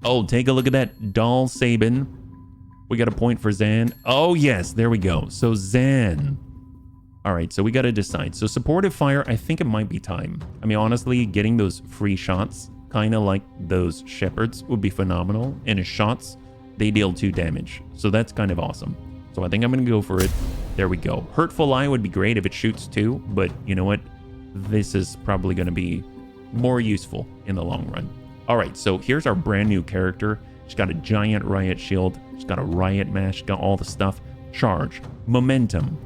Oh, take a look at that Doll Sabin. We got a point for Zan. Oh, yes, there we go. So Zan. All right, so we got to decide. So supportive fire, I think it might be time. I mean, honestly, getting those free shots, kind of like those shepherds, would be phenomenal. And his shots, they deal 2 damage. So that's kind of awesome. So I think I'm going to go for it. There we go. Hurtful Eye would be great if it shoots 2. But you know what? This is probably going to be more useful in the long run. All right, so here's our brand new character. She's got a giant riot shield. She's got a riot mash. Got all the stuff. Charge. Momentum.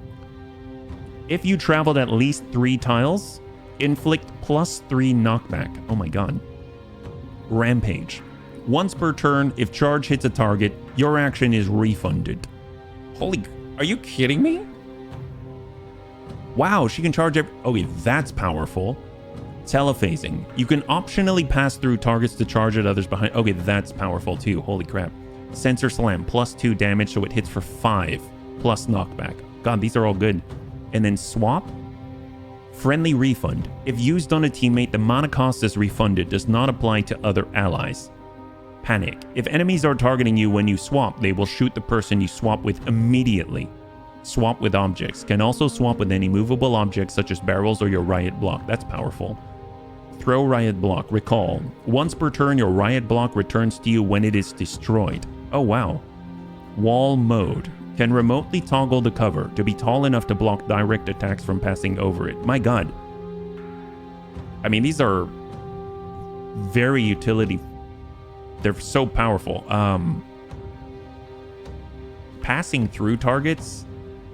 If you traveled at least 3 tiles, inflict +3 knockback. Oh my god. Rampage. Once per turn, if charge hits a target, your action is refunded. Holy... Are you kidding me? Wow, she can charge every... Okay, that's powerful. Telephasing. You can optionally pass through targets to charge at others behind. Okay, that's powerful too. Holy crap. Sensor Slam, +2 damage, so it hits for 5, plus knockback. God, these are all good. And then Swap. Friendly Refund. If used on a teammate, the mana cost is refunded. Does not apply to other allies. Panic. If enemies are targeting you when you swap, they will shoot the person you swap with immediately. Swap with objects. Can also swap with any movable objects such as barrels or your riot block. That's powerful. Throw riot block. Recall. Once per turn, your riot block returns to you when it is destroyed. Oh wow. Wall mode. Can remotely toggle the cover to be tall enough to block direct attacks from passing over it. My god. I mean, these are very utility. They're so powerful. Passing through targets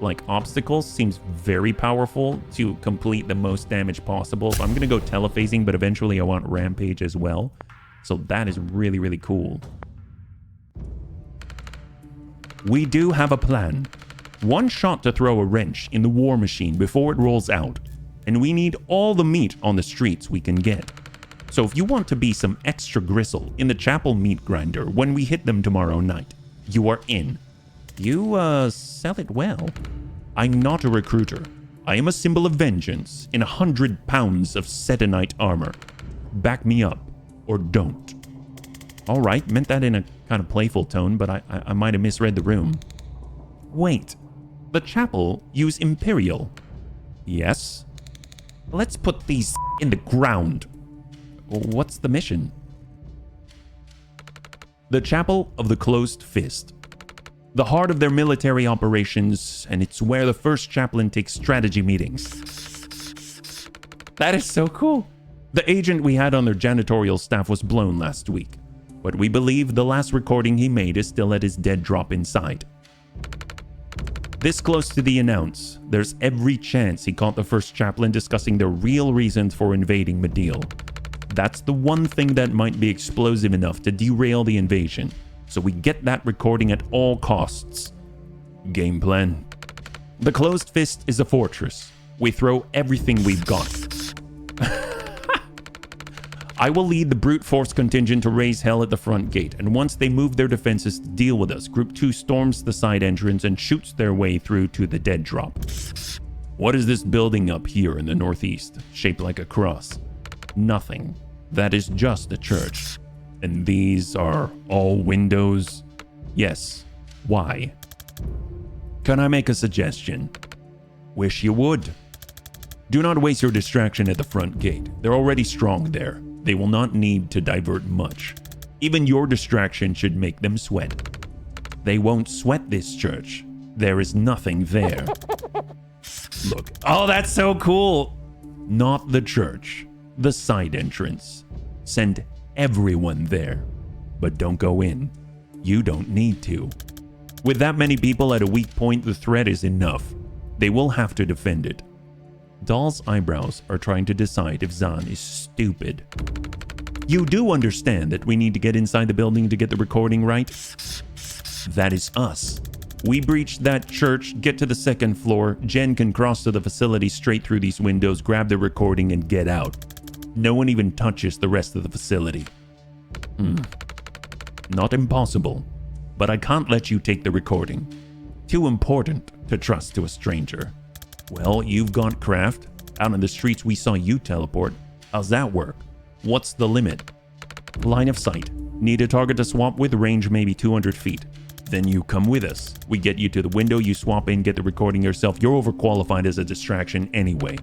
like obstacles seems very powerful to complete the most damage possible. So I'm going to go telephasing, but eventually I want rampage as well. So that is really, really cool. We do have a plan. One shot to throw a wrench in the war machine before it rolls out. And we need all the meat on the streets we can get. So if you want to be some extra gristle in the chapel meat grinder when we hit them tomorrow night, you are in. You, sell it well. I'm not a recruiter. I am a symbol of vengeance in 100 pounds of setonite armor. Back me up, or don't. All right, meant that in a kind of playful tone, but I might have misread the room. Wait, the chapel use Imperial. Yes. Let's put these in the ground. What's the mission? The Chapel of the Closed Fist. The heart of their military operations, and it's where the first chaplain takes strategy meetings. That is so cool. The agent we had on their janitorial staff was blown last week, but we believe the last recording he made is still at his dead drop inside. This close to the announce, there's every chance he caught the first chaplain discussing the real reasons for invading Medill. That's the one thing that might be explosive enough to derail the invasion. So we get that recording at all costs. Game plan. The Closed Fist is a fortress. We throw everything we've got. I will lead the brute force contingent to raise hell at the front gate, and once they move their defenses to deal with us, Group 2 storms the side entrance and shoots their way through to the dead drop. What is this building up here in the northeast, shaped like a cross? Nothing. That is just a church. And these are all windows? Yes. Why? Can I make a suggestion? Wish you would. Do not waste your distraction at the front gate. They're already strong there. They will not need to divert much. Even your distraction should make them sweat. They won't sweat this church. There is nothing there. Look. Oh, that's so cool. Not the church. The side entrance. Send everyone there. But don't go in. You don't need to. With that many people at a weak point, the threat is enough. They will have to defend it. Dahl's eyebrows are trying to decide if Zahn is stupid. You do understand that we need to get inside the building to get the recording right? That is us. We breach that church, get to the second floor, Jen can cross to the facility straight through these windows, grab the recording, and get out. No one even touches the rest of the facility. Not impossible, but I can't let you take the recording. Too important to trust to a stranger. Well, you've got craft. Out in the streets we saw you teleport. How's that work? What's the limit? Line of sight. Need a target to swap with, range maybe 200 feet. Then you come with us. We get you to the window, you swap in, get the recording yourself. You're overqualified as a distraction anyway.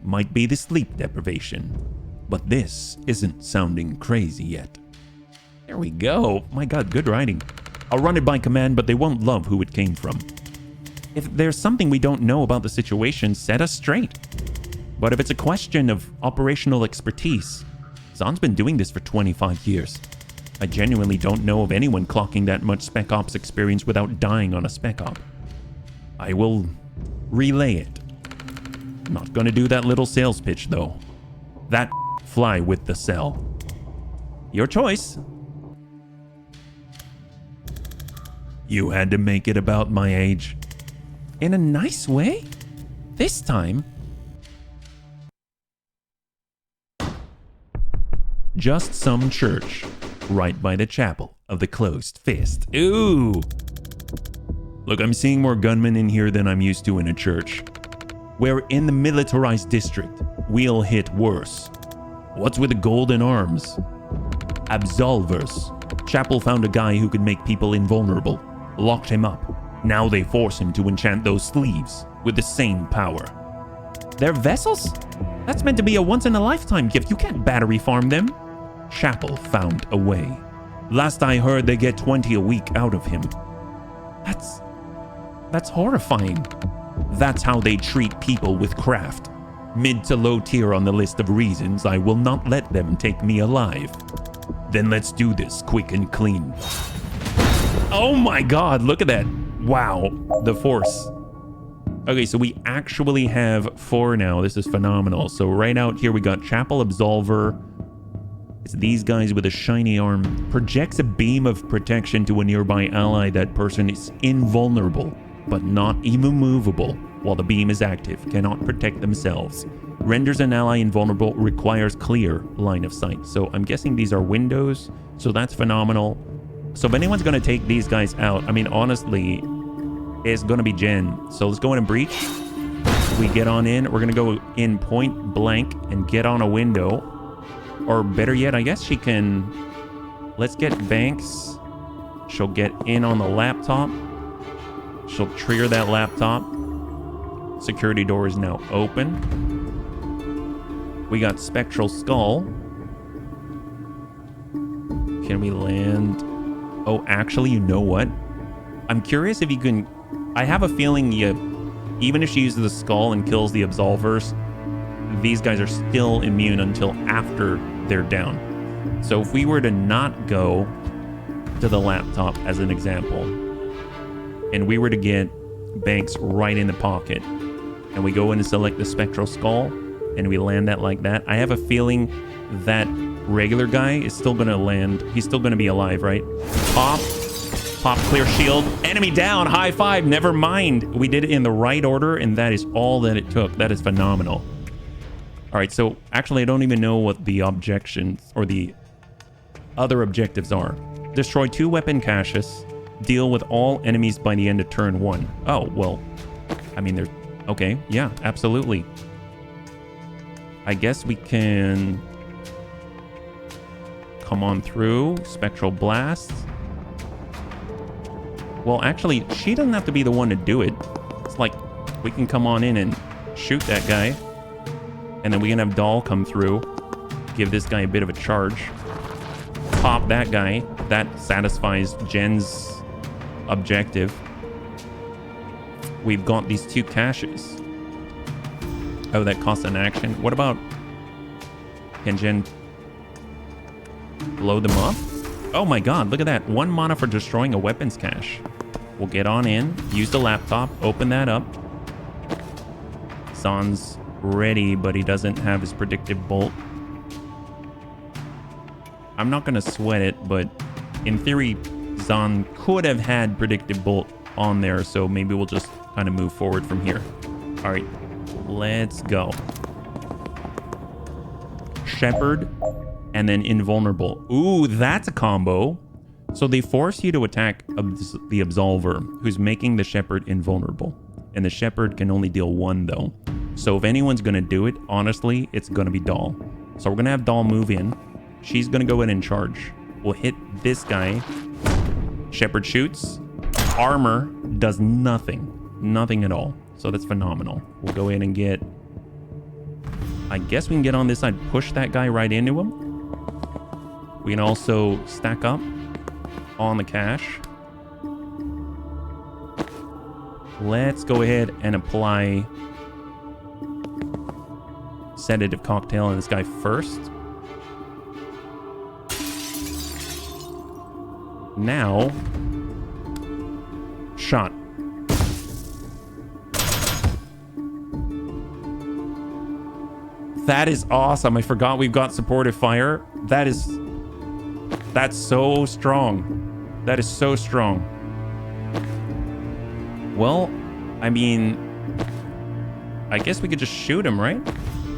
Might be the sleep deprivation. But this isn't sounding crazy yet. There we go. My god, good writing. I'll run it by command, but they won't love who it came from. If there's something we don't know about the situation, set us straight. But if it's a question of operational expertise, Zahn's been doing this for 25 years. I genuinely don't know of anyone clocking that much Spec Ops experience without dying on a Spec Op. I will relay it. Not gonna do that little sales pitch though. That fly with the cell. Your choice. You had to make it about my age. In a nice way? This time, just some church right by the chapel of the closed fist. Ooh. Look, I'm seeing more gunmen in here than I'm used to in a church. We're in the militarized district. We'll hit worse. What's with the golden arms? Absolvers. Chapel found a guy who could make people invulnerable. Locked him up. Now they force him to enchant those sleeves with the same power. They're vessels? That's meant to be a once-in-a-lifetime gift. You can't battery farm them. Chapel found a way. Last I heard, they get 20 a week out of him. That's horrifying. That's how they treat people with craft. Mid to low tier on the list of reasons I will not let them take me alive. Then let's do this quick and clean. Oh my god, look at that. Wow, the force. Okay, so we actually have 4 now. This is phenomenal. So right out here we got Chapel Absolver. It's these guys with a shiny arm. Projects a beam of protection to a nearby ally. That person is invulnerable, but not immovable while the beam is active. Cannot protect themselves. Renders an ally invulnerable. Requires clear line of sight. So I'm guessing these are windows. So that's phenomenal. So if anyone's going to take these guys out, I mean, honestly, it's going to be Jen. So let's go in and breach. We get on in. We're going to go in point blank and get on a window. Or better yet, I guess she can... Let's get Banks. She'll get in on the laptop. She'll trigger that laptop. Security door is now open. We got Spectral Skull. Can we land? Oh, actually, you know what? I'm curious if you can... I have a feeling even if she uses the skull and kills the Absolvers, these guys are still immune until after they're down. So if we were to not go to the laptop as an example, and we were to get Banks right in the pocket, and we go in and select the Spectral Skull, and we land that like that, I have a feeling that regular guy is still going to land. He's still going to be alive, right? Pop, clear shield, enemy down, high five, never mind. We did it in the right order, and that is all that it took. That is phenomenal. All right, so actually, I don't even know what the objections or the other objectives are. Destroy 2 weapon caches. Deal with all enemies by the end of turn 1. Oh, well, I mean, there's... Okay, yeah, absolutely. I guess we can come on through. Spectral Blast. Well, actually, she doesn't have to be the one to do it. It's like we can come on in and shoot that guy. And then we can have Doll come through. Give this guy a bit of a charge. Pop that guy. That satisfies Jen's objective. We've got these 2 caches. Oh, that costs an action. What about... Can Jen blow them up? Oh my god, look at that. 1 mana for destroying a weapons cache. We'll get on in. Use the laptop. Open that up. Zan's ready, but he doesn't have his predictive bolt. I'm not going to sweat it, but in theory, Zan could have had predictive bolt on there, so maybe we'll just kind of move forward from here. All right, let's go. Shepherd and then invulnerable. Ooh, that's a combo. So they force you to attack the Absolver, who's making the Shepherd invulnerable. And the Shepherd can only deal 1, though. So if anyone's going to do it, honestly, it's going to be Doll. So we're going to have Doll move in. She's going to go in and charge. We'll hit this guy. Shepherd shoots. Armor does nothing. Nothing at all. So that's phenomenal. We'll go in and get... I guess we can get on this side. Push that guy right into him. We can also stack up on the cache. Let's go ahead and apply sedative cocktail on this guy first. Now, shot. That is awesome. I forgot we've got supportive fire. That's so strong. That is so strong. Well, I mean, I guess we could just shoot him, right?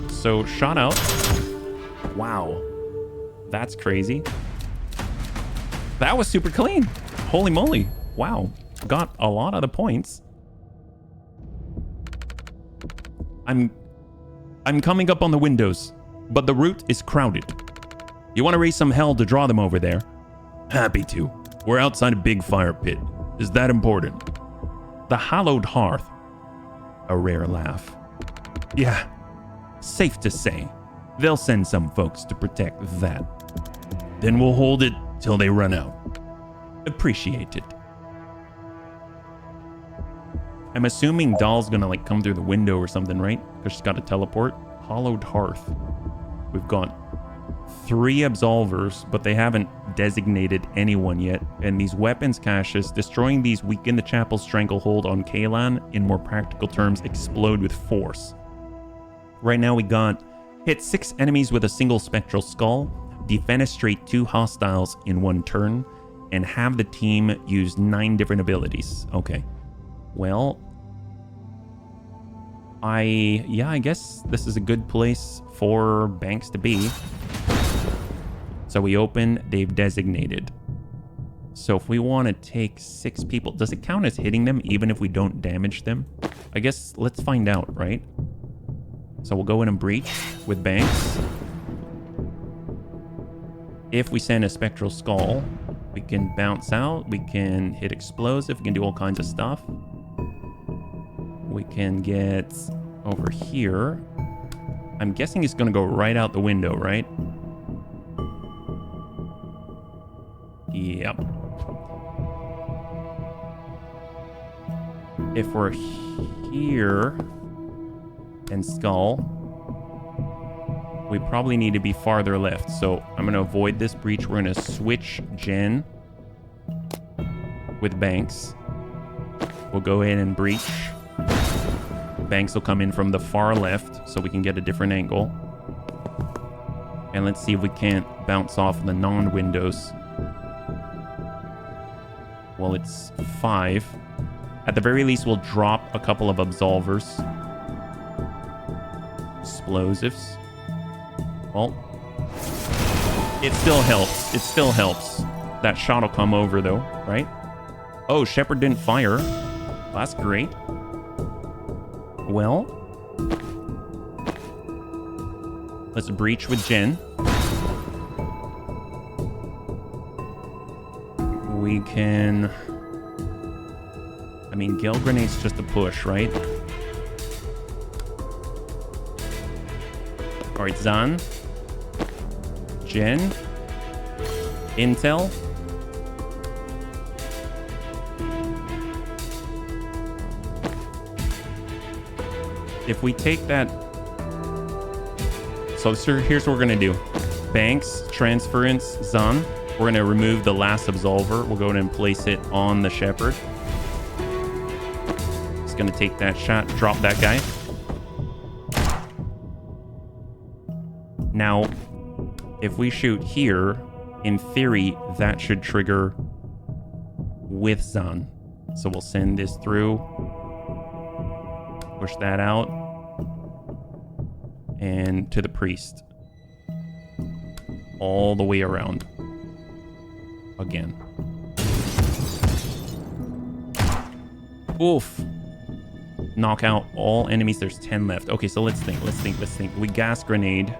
So, shot out. Wow. That's crazy. That was super clean. Holy moly. Wow. Got a lot of the points. I'm coming up on the windows, but the route is crowded. You want to raise some hell to draw them over there? Happy to. We're outside a big fire pit. Is that important? The hallowed hearth. A rare laugh. Yeah, safe to say. They'll send some folks to protect that. Then we'll hold it till they run out. Appreciate it. I'm assuming Doll's gonna like come through the window or something, right? Because she's got to teleport. Hollowed hearth. We've got 3 absolvers, but they haven't designated anyone yet. And these weapons caches, destroying these weaken the chapel's stranglehold on Kalan. In more practical terms, explode with force. Right now we got hit 6 enemies with a single spectral skull, defenestrate 2 hostiles in 1 turn, and have the team use 9 different abilities. Okay. Well, I guess this is a good place for Banks to be. So we open, they've designated. So if we want to take 6 people, does it count as hitting them even if we don't damage them? I guess let's find out, right? So we'll go in and breach with Banks. If we send a spectral skull, we can bounce out, we can hit explosive, we can do all kinds of stuff. We can get over here. I'm guessing it's gonna go right out the window, right? Yep. If we're here and skull, we probably need to be farther left. So I'm gonna avoid this breach. We're gonna switch Jen with Banks. We'll go in and breach. Banks will come in from the far left so we can get a different angle. And let's see if we can't bounce off the non-windows. Well, it's 5. At the very least, we'll drop a couple of absolvers. Explosives. Well, it still helps. It still helps. That shot will come over though, right? Oh, Shepard didn't fire. That's great. Well, let's breach with Jen. We can... I mean, Gale Grenade's just a push, right? Alright, Zan. Jen. Intel. If we take that... So here's what we're going to do. Banks, transference, Zan. We're going to remove the last absolver. We'll go ahead and place it on the Shepherd. It's going to take that shot, drop that guy. Now, if we shoot here, in theory, that should trigger with Zan. So we'll send this through. Push that out. And to the priest. All the way around. Again. Oof. Knock out all enemies. There's 10 left. Okay, so let's think. We gas grenade.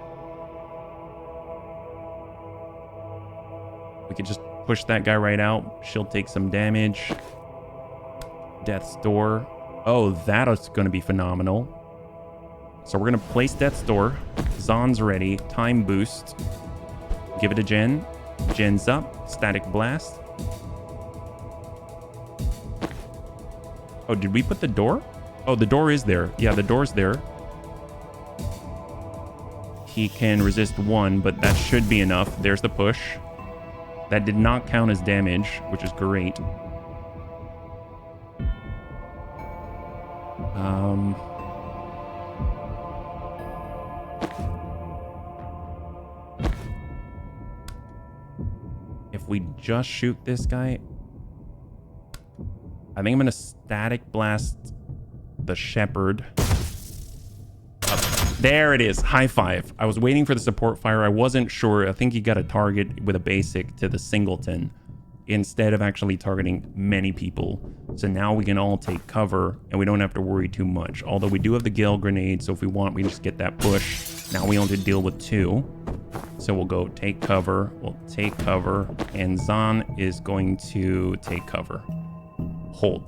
We could just push that guy right out. She'll take some damage. Death's Door. Oh, that is going to be phenomenal. So we're going to place Death's Door. Zan's ready. Time boost. Give it to Jen. Jen's up. Static Blast. Oh, did we put the door? Oh, the door is there. Yeah, the door's there. He can resist 1, but that should be enough. There's the push. That did not count as damage, which is great. If we just shoot this guy, I think I'm gonna static blast the Shepherd up There it is. High five. I was waiting for the support fire. I wasn't sure. I think you got a target with a basic to the singleton instead of actually targeting many people. So now we can all take cover and we don't have to worry too much. Although we do have the gale grenade, so if we want, we can just get that push. Now we only have to deal with 2. So we'll go take cover. We'll take cover. And Zahn is going to take cover. Hold.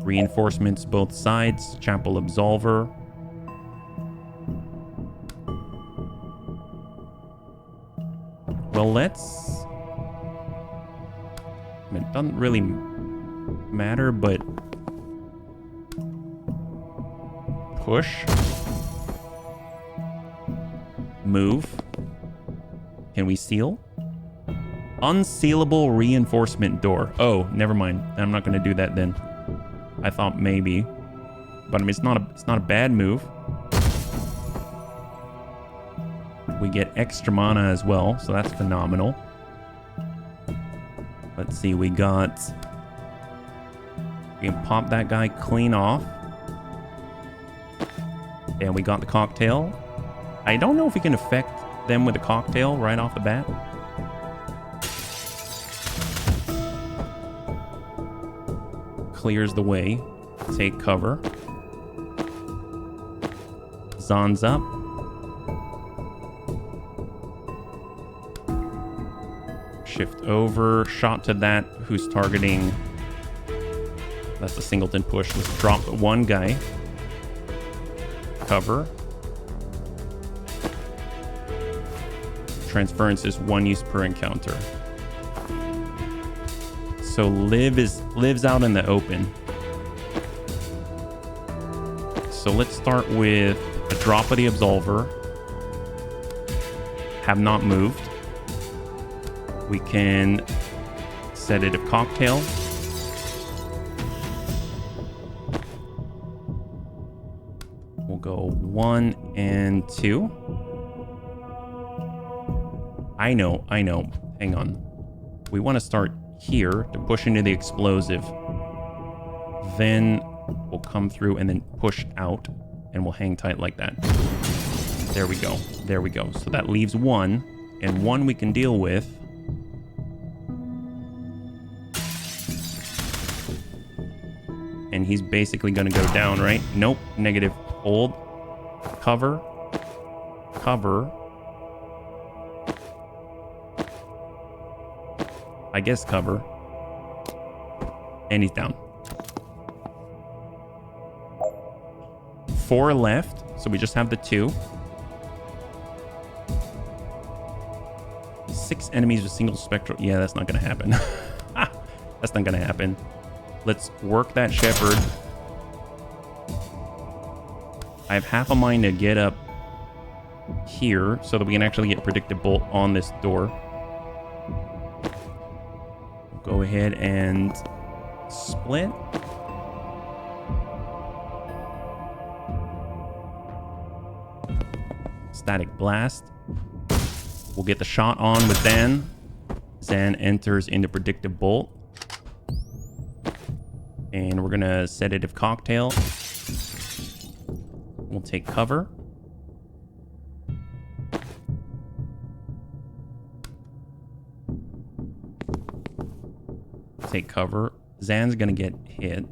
Reinforcements both sides. Chapel Absolver. Well, let's... I mean, it doesn't really matter, but... Push. Move. Can we seal? Unsealable reinforcement door. Oh, never mind. I'm not going to do that then. I thought maybe, but I mean, it's not a bad move. We get extra mana as well, so that's phenomenal. Let's see, we can pop that guy clean off. And we got the cocktail. I don't know if we can affect them with the cocktail right off the bat. Clears the way. Take cover. Zahn's up. Shift over. Shot to that who's targeting. That's a singleton push. Let's drop one guy. Cover. Transference is 1 use per encounter. So lives out in the open. So let's start with a drop of the Absolver. Have not moved. We can sedative cocktail. We'll go 1 and 2. I know. Hang on. We want to start here to push into the explosive. Then we'll come through and then push out, and we'll hang tight like that. There we go. There we go. So that leaves 1, and 1 we can deal with. And he's basically going to go down, right? Nope. Negative. Hold. Cover. Cover. I guess cover. And he's down. 4 left. So we just have the 2. 6 enemies with single spectral. Yeah, that's not going to happen. That's not going to happen. Let's work that shepherd. I have half a mind to get up here so that we can actually get predictive bolt on this door. Go ahead and split. Static blast. We'll get the shot on with Zan. Zan enters into predictive bolt. And we're gonna sedative cocktail. We'll take cover. Take cover. Zan's gonna get hit.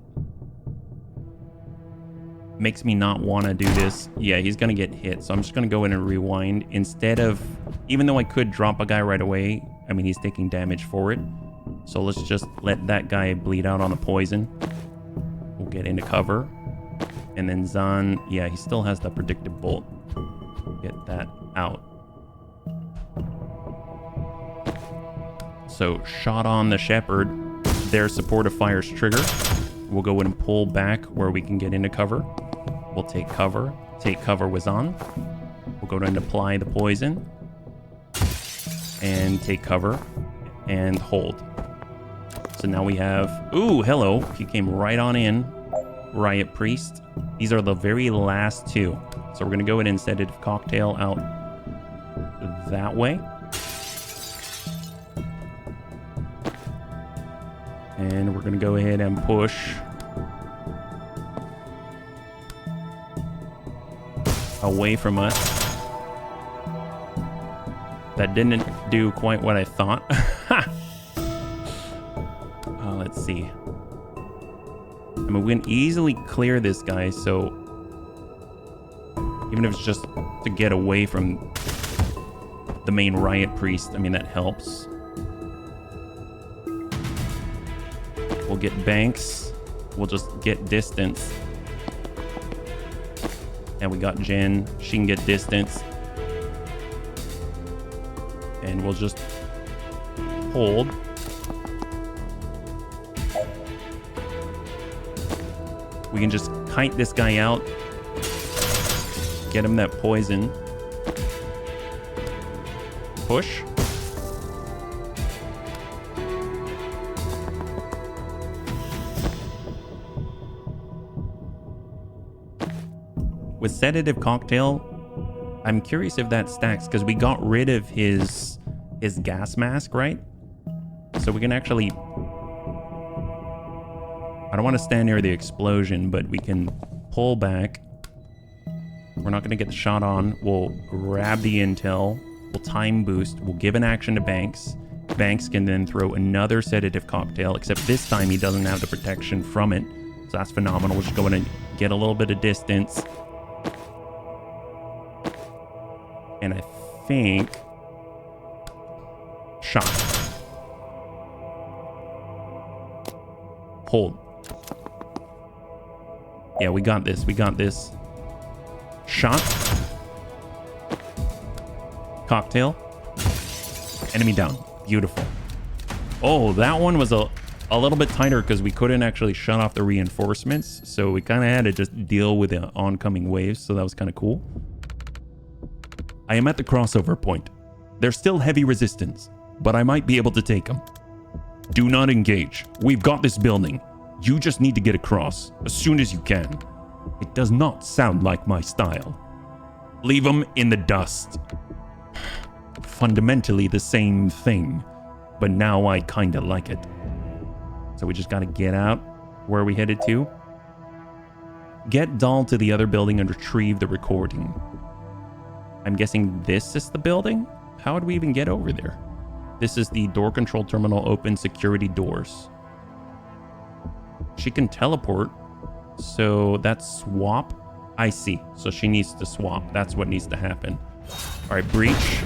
Makes me not want to do this. Yeah, he's gonna get hit, so I'm just gonna go in and rewind instead of, even though I could drop a guy right away, I mean, he's taking damage for it, so let's just let that guy bleed out on the poison. We'll get into cover, and then Zahn, yeah, he still has the predictive bolt. Get that out. So shot on the shepherd. Their supportive fire's trigger. We'll go in and pull back where we can get into cover. We'll take cover. Take cover with Zahn. We'll go in and apply the poison. And take cover. And hold. So now we have... Ooh, hello. He came right on in. Riot Priest. These are the very last 2. So we're going to go in and sedative cocktail out that way. And we're going to go ahead and push away from us. That didn't do quite what I thought. Let's see. I mean, we can easily clear this guy, so even if it's just to get away from the main riot priest, I mean, that helps. We'll get Banks. We'll just get distance. And we got Jen. She can get distance. And we'll just hold. We can just kite this guy out. Get him that poison. Push. With sedative cocktail, I'm curious if that stacks because we got rid of his gas mask, right? So we can actually, I don't want to stand near the explosion, but we can pull back. We're not going to get the shot on. We'll grab the intel. We'll time boost. We'll give an action to Banks. Banks can then throw another sedative cocktail, except this time he doesn't have the protection from it. So that's phenomenal. We'll just go in and get a little bit of distance. And I think... shot. Hold. Yeah, we got this. We got this. Shot. Cocktail. Enemy down. Beautiful. Oh, that one was a little bit tighter because we couldn't actually shut off the reinforcements. So we kind of had to just deal with the oncoming waves. So that was kind of cool. I am at the crossover point. There's still heavy resistance, but I might be able to take them. Do not engage. We've got this building. You just need to get across as soon as you can. It does not sound like my style. Leave them in the dust. Fundamentally the same thing, but now I kinda like it. So we just gotta get out. Where are we headed to? Get Dahl to the other building and retrieve the recording. I'm guessing this is the building? How would we even get over there? This is the door control terminal, open security doors. She can teleport, so that's swap. I see, so she needs to swap. That's what needs to happen. All right, breach.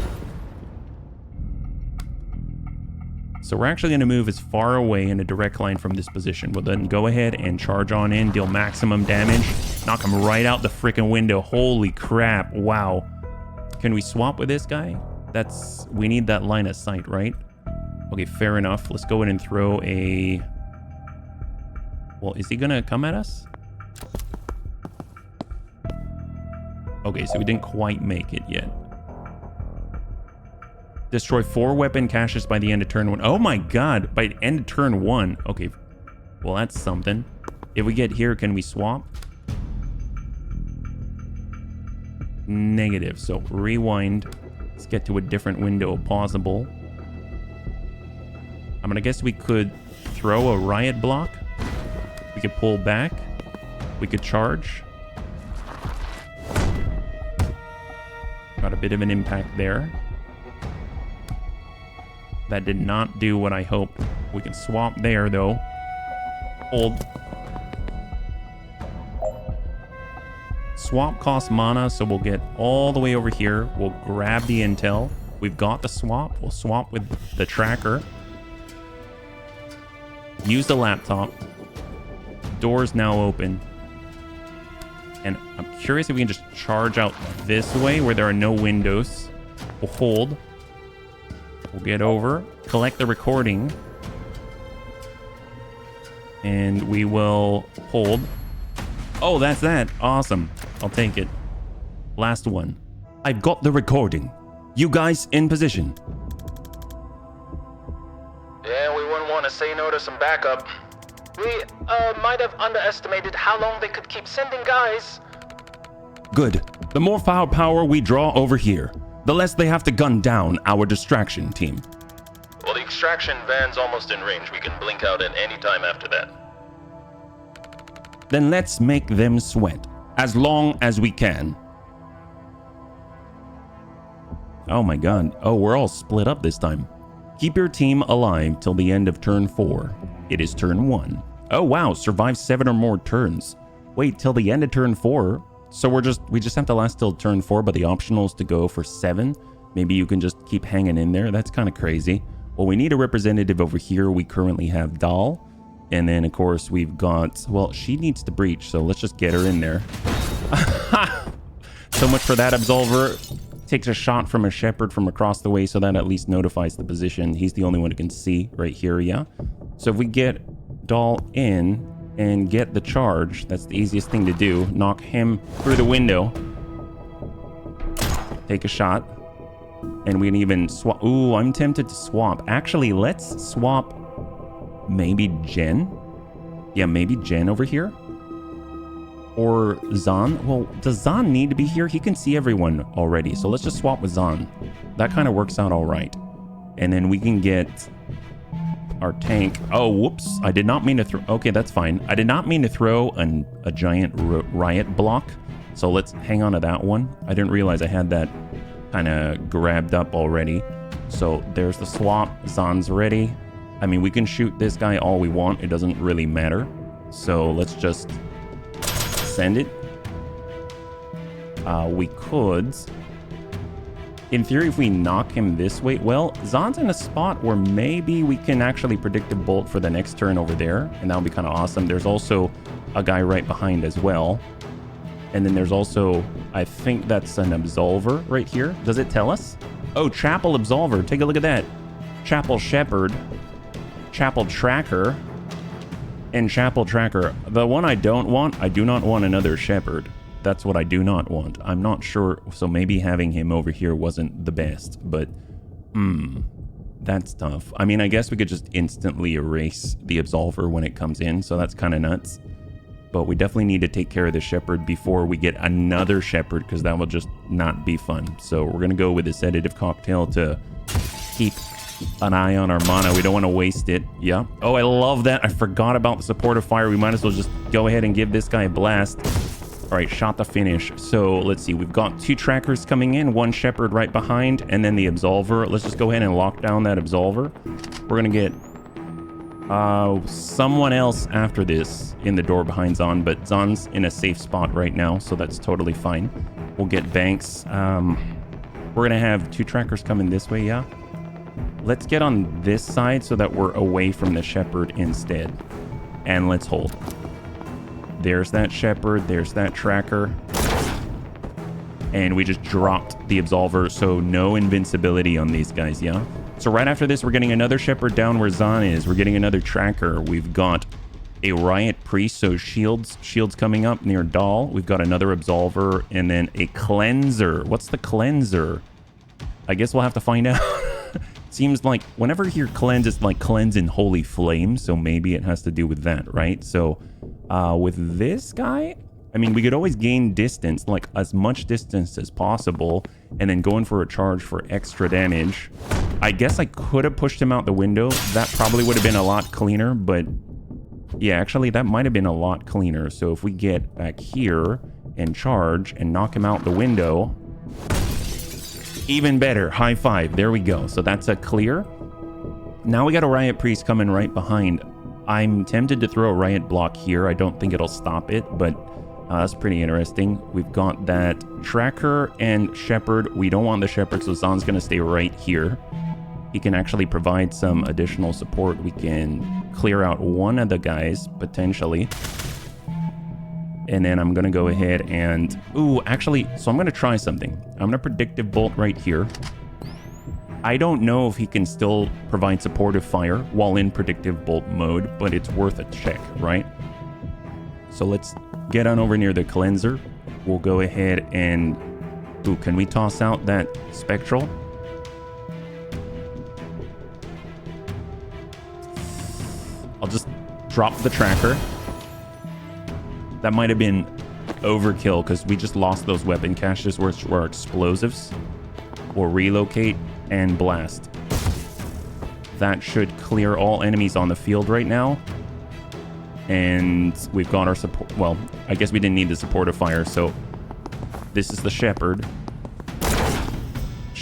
So we're actually gonna move as far away in a direct line from this position. We'll then go ahead and charge on in, deal maximum damage, knock him right out the freaking window. Holy crap, wow. Can we swap with this guy? We need that line of sight, right? Okay, fair enough. Let's go in and throw a... Well, is he gonna come at us? Okay, so we didn't quite make it yet. Destroy 4 weapon caches by the end of turn 1. Oh my god, by the end of turn 1. Okay, well that's something. If we get here, can we swap? Negative, so rewind. Let's get to a different window possible. I'm gonna guess we could throw a riot block. We could pull back. We could charge. Got a bit of an impact there. That did not do what I hoped. We can swap there though. Hold. Swap costs mana, so we'll get all the way over here. We'll grab the intel. We've got the swap. We'll swap with the tracker. Use the laptop. Door's now open. And I'm curious if we can just charge out this way where there are no windows. We'll hold. We'll get over. Collect the recording. And we will hold. Oh, that's that. Awesome. I'll take it. Last one. I've got the recording. You guys in position. Yeah, we wouldn't want to say no to some backup. We might have underestimated how long they could keep sending guys. Good. The more firepower we draw over here, the less they have to gun down our distraction team. Well, the extraction van's almost in range. We can blink out at any time after that. Then let's make them sweat, as long as we can. Oh my god. Oh, we're all split up this time. Keep your team alive till the end of turn 4. It is turn 1. Oh wow, survive 7 or more turns. Wait, till the end of turn 4? So we just have to last till turn 4, but the optional is to go for 7? Maybe you can just keep hanging in there. That's kind of crazy. Well, we need a representative over here. We currently have Dahl. And then, of course, we've got... Well, she needs to breach, so let's just get her in there. So much for that Absolver. Takes a shot from a shepherd from across the way, so that at least notifies the position. He's the only one who can see right here, yeah? So if we get Dahl in and get the charge, that's the easiest thing to do. Knock him through the window. Take a shot. And we can even swap. Ooh, I'm tempted to swap. Actually, let's swap maybe Jen. Yeah, maybe Jen over here. Or Zahn. Well, does Zahn need to be here? He can see everyone already. So let's just swap with Zahn. That kind of works out all right. And then we can get our tank. Oh, whoops. I did not mean to throw. Okay, that's fine. I did not mean to throw a giant riot block. So let's hang on to that one. I didn't realize I had that kind of grabbed up already. So there's the swap. Zahn's ready. I mean, we can shoot this guy all we want. It doesn't really matter. So let's just send it. We could, in theory, if we knock him this way, well, Zahn's in a spot where maybe we can actually predict a bolt for the next turn over there, and that would be kind of awesome. There's also a guy right behind as well. And then there's also, I think that's an Absolver right here. Does it tell us? Oh, Chapel Absolver. Take a look at that. Chapel Shepherd, Chapel Tracker, and Chapel Tracker. The one I don't want, I do not want another Shepherd. That's what I do not want. I'm not sure, so maybe having him over here wasn't the best, but that's tough. I mean, I guess we could just instantly erase the Absolver when it comes in, so that's kind of nuts. But we definitely need to take care of the Shepherd before we get another Shepherd, because that will just not be fun. So we're going to go with a sedative cocktail to keep an eye on our mana. We don't want to waste it. Yeah. Oh, I love that. I forgot about the supportive fire. We might as well just go ahead and give this guy a blast. All right, shot the finish. So let's see. We've got 2 trackers coming in, 1 Shepherd right behind, and then the Absolver. Let's just go ahead and lock down that Absolver. We're going to get someone else after this in the door behind Zahn, but Zahn's in a safe spot right now, so that's totally fine. We'll get Banks. We're gonna have 2 trackers coming this way, yeah? Let's get on this side so that we're away from the Shepherd instead. And let's hold. There's that Shepherd, there's that tracker. And we just dropped the Absolver, so no invincibility on these guys, yeah? So right after this, we're getting another Shepherd down where Zahn is. We're getting another tracker. We've got a Riot Priest, so shields coming up near Dahl. We've got another Absolver, and then a Cleanser. What's the Cleanser? I guess we'll have to find out. Seems like whenever you hear cleanse, it's like cleanse in holy flame, so maybe it has to do with that, right? So with this guy, I mean, we could always gain distance, like as much distance as possible, and then go in for a charge for extra damage. I guess I could have pushed him out the window. That probably would have been a lot cleaner, but yeah, actually, that might have been a lot cleaner. So if we get back here and charge and knock him out the window, even better. High five. There we go. So that's a clear. Now we got a Riot Priest coming right behind. I'm tempted to throw a Riot Block here. I don't think it'll stop it, but that's pretty interesting. We've got that Tracker and Shepherd. We don't want the Shepherd, so Zahn's going to stay right here. He can actually provide some additional support. We can clear out one of the guys, potentially. And then I'm going to go ahead and... Ooh, actually, so I'm going to try something. I'm going to Predictive Bolt right here. I don't know if he can still provide supportive fire while in Predictive Bolt mode, but it's worth a check, right? So let's get on over near the Cleanser. We'll go ahead and... Ooh, can we toss out that Spectral? I'll just drop the Tracker. That might have been overkill because we just lost those weapon caches which were explosives. We'll relocate and blast. That should clear all enemies on the field right now. And we've got our support. Well, I guess we didn't need the supportive fire, so this is the Shepherd.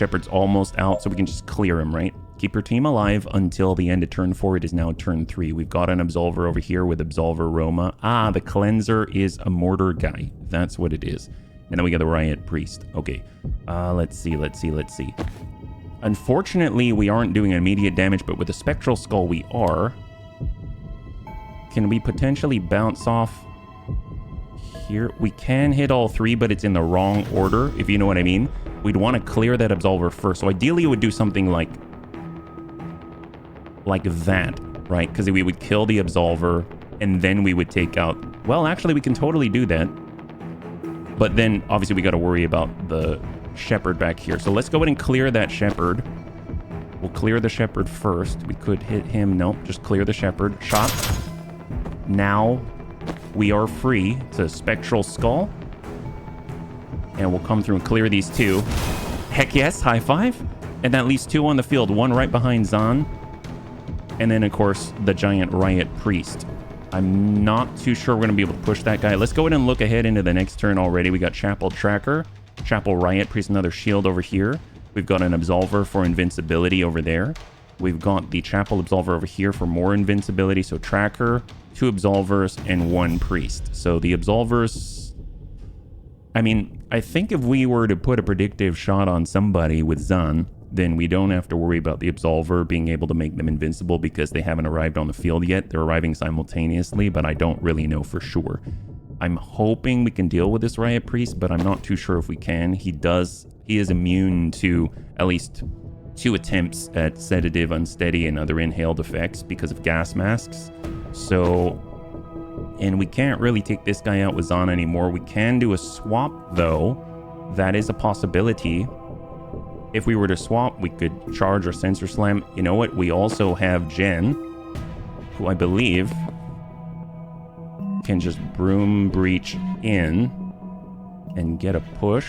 Shepherd's almost out, so we can just clear him, right? Keep your team alive until the end of turn 4. It is now turn 3. We've got an Absolver over here with Absolver Roma. Ah, the Cleanser is a mortar guy. That's what it is. And then we got the Riot Priest. Okay. Let's see. Unfortunately, we aren't doing immediate damage, but with the Spectral Skull, we are. Can we potentially bounce off here? We can hit all 3, but it's in the wrong order, if you know what I mean. We'd want to clear that Absolver first. So ideally, it would do something like that, right? Because we would kill the Absolver, and then we would take out... Well, actually, we can totally do that. But then, obviously, we got to worry about the Shepherd back here. So let's go ahead and clear that Shepherd. We'll clear the Shepherd first. We could hit him. Nope, just clear the Shepherd. Shot. Now we are free. It's a Spectral Skull. And we'll come through and clear these 2. Heck yes, high five. And that leaves 2 on the field. 1 right behind Zahn. And then, of course, the giant Riot Priest. I'm not too sure we're going to be able to push that guy. Let's go ahead and look ahead into the next turn already. We got Chapel Tracker, Chapel Riot Priest, another shield over here. We've got an Absolver for invincibility over there. We've got the Chapel Absolver over here for more invincibility. So Tracker, 2 Absolvers, and 1 Priest. So the Absolvers... I mean, I think if we were to put a predictive shot on somebody with Zahn, then we don't have to worry about the Absolver being able to make them invincible because they haven't arrived on the field yet. They're arriving simultaneously, but I don't really know for sure. I'm hoping we can deal with this Riot Priest, but I'm not too sure if we can. He is immune to at least 2 attempts at sedative, unsteady, and other inhaled effects because of gas masks. So, and we can't really take this guy out with Zahn anymore. We can do a swap, though. That is a possibility. If we were to swap, we could charge or Sensor Slam. You know what? We also have Jen, who I believe can just Broom Breach in and get a push.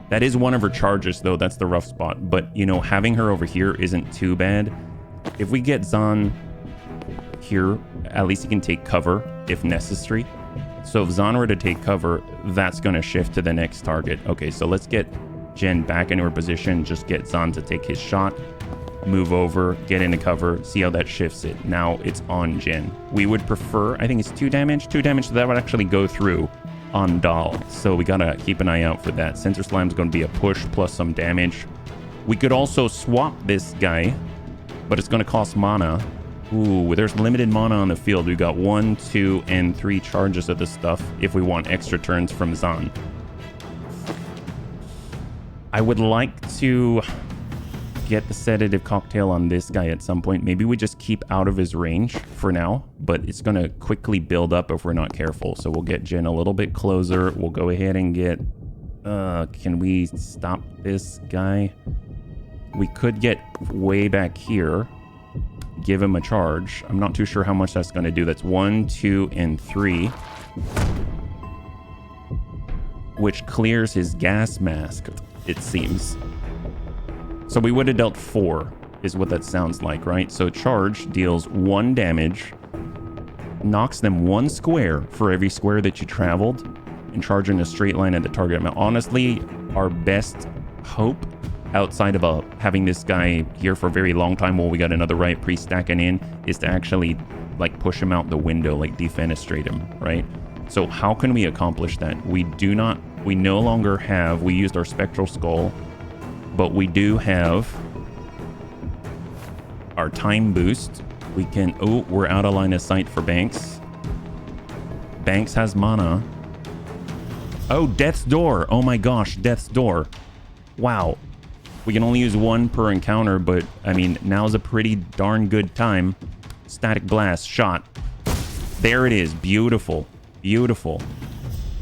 That is one of her charges, though. That's the rough spot. But, you know, having her over here isn't too bad. If we get Zahn here, at least he can take cover if necessary. So if Zahn were to take cover, that's going to shift to the next target. Okay, so let's get Jen back into her position. Just get Zahn to take his shot. Move over, get into cover, see how that shifts it. Now it's on Jen. We would prefer, I think it's 2 damage. 2 damage, so that would actually go through on Dahl. So we got to keep an eye out for that. Sensor Slam's going to be a push plus some damage. We could also swap this guy, but it's going to cost mana. Ooh, there's limited mana on the field. We've got 1, 2, and 3 charges of this stuff if we want extra turns from Zahn. I would like to get the sedative cocktail on this guy at some point. Maybe we just keep out of his range for now, but it's going to quickly build up if we're not careful. So we'll get Jen a little bit closer. We'll go ahead and get... can we stop this guy? We could get way back here. Give him a charge. I'm not too sure how much that's going to do. That's 1, 2, and 3. Which clears his gas mask, it seems. So we would have dealt 4, is what that sounds like, right? So charge deals 1 damage, knocks them 1 square for every square that you traveled, and charge in a straight line at the target. Now, honestly, our best hope outside of having this guy here for a very long time while we got another Riot Priest stacking in is to actually like push him out the window, like defenestrate him, right? So how can we accomplish that? We no longer have, we used our Spectral Skull, but we do have our time boost. We can, oh, we're out of line of sight for Banks. Banks has mana. Oh, Death's Door. Oh my gosh, Death's Door. Wow. We can only use 1 per encounter, but I mean, now's a pretty darn good time. Static Blast, shot. There it is. Beautiful. Beautiful.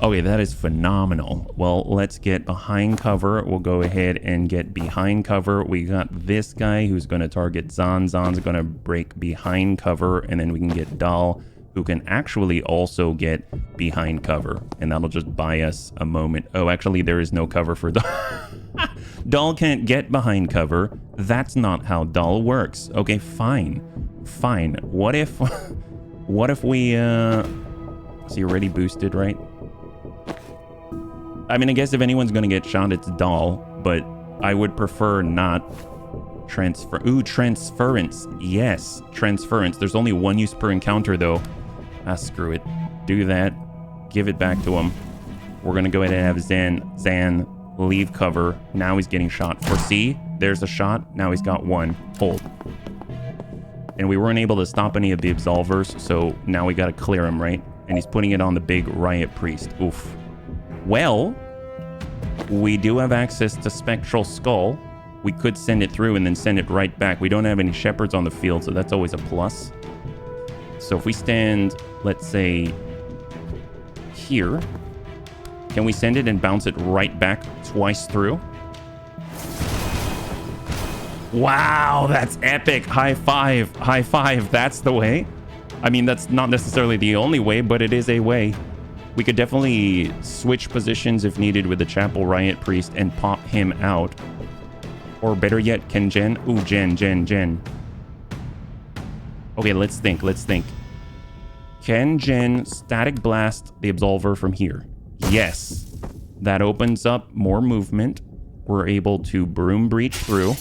Okay, that is phenomenal. Well, let's get behind cover. We'll go ahead and get behind cover. We got this guy who's going to target Zahn. Zahn's going to break behind cover, and then we can get Dahl, who can actually also get behind cover, and that'll just buy us a moment. Oh, actually, there is no cover for Dahl. Dahl can't get behind cover. That's not how Dahl works. Okay, fine. Fine. What if we, so you're already boosted, right? I mean, I guess if anyone's going to get shot, it's Doll, but I would prefer not. Transfer. Ooh, transference. Yes, transference. There's only one use per encounter, though. Ah, screw it. Do that. Give it back to him. We're going to go ahead and have Zan leave cover. Now he's getting shot. Foresee. There's a shot. Now he's got one. Hold. And we weren't able to stop any of the absolvers, so now we got to clear him, right? And he's putting it on the big riot priest. Oof. Well, we do have access to Spectral Skull. We could send it through and then send it right back. We don't have any shepherds on the field, so that's always a plus. So if we stand, let's say, here, can we send it and bounce it right back twice through? Wow, that's epic. High five. High five. That's the way. I mean, that's not necessarily the only way, but it is a way. We could definitely switch positions if needed with the Chapel Riot Priest and pop him out. Or better yet, can Jen? Ooh, Jen. Okay, let's think. Can Jen static blast the Absolver from here? Yes. That opens up more movement. We're able to broom breach through.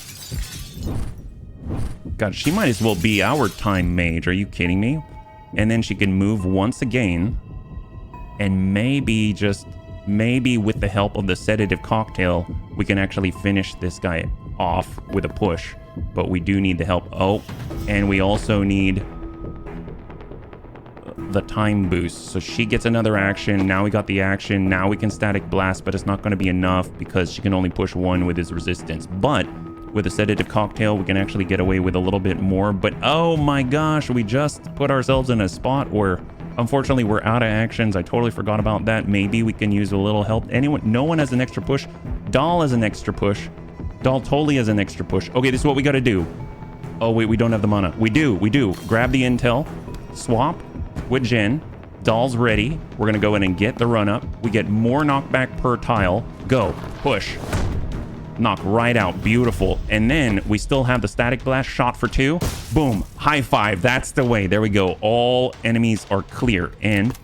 God, she might as well be our time mage. Are you kidding me? And then she can move once again. And maybe, just maybe with the help of the sedative cocktail, we can actually finish this guy off with a push. But we do need the help. Oh, and we also need the time boost. So she gets another action. Now we got the action. Now we can static blast, but it's not going to be enough because she can only push one with his resistance. But with a sedative cocktail, we can actually get away with a little bit more. But oh my gosh, we just put ourselves in a spot where unfortunately we're out of actions. I totally forgot about that. Maybe we can use a little help. Anyone? No one has an extra push. Doll has an extra push. Doll totally has an extra push. Okay, this is what we got to do. Oh wait, we don't have the mana. We do. Grab the intel. Swap with Jen. Doll's ready. We're gonna go in and get the run up. We get more knockback per tile. Go. Push. Knock right out. Beautiful. And then we still have the static blast shot for 2. Boom. High five. That's the way. There we go. All enemies are clear. And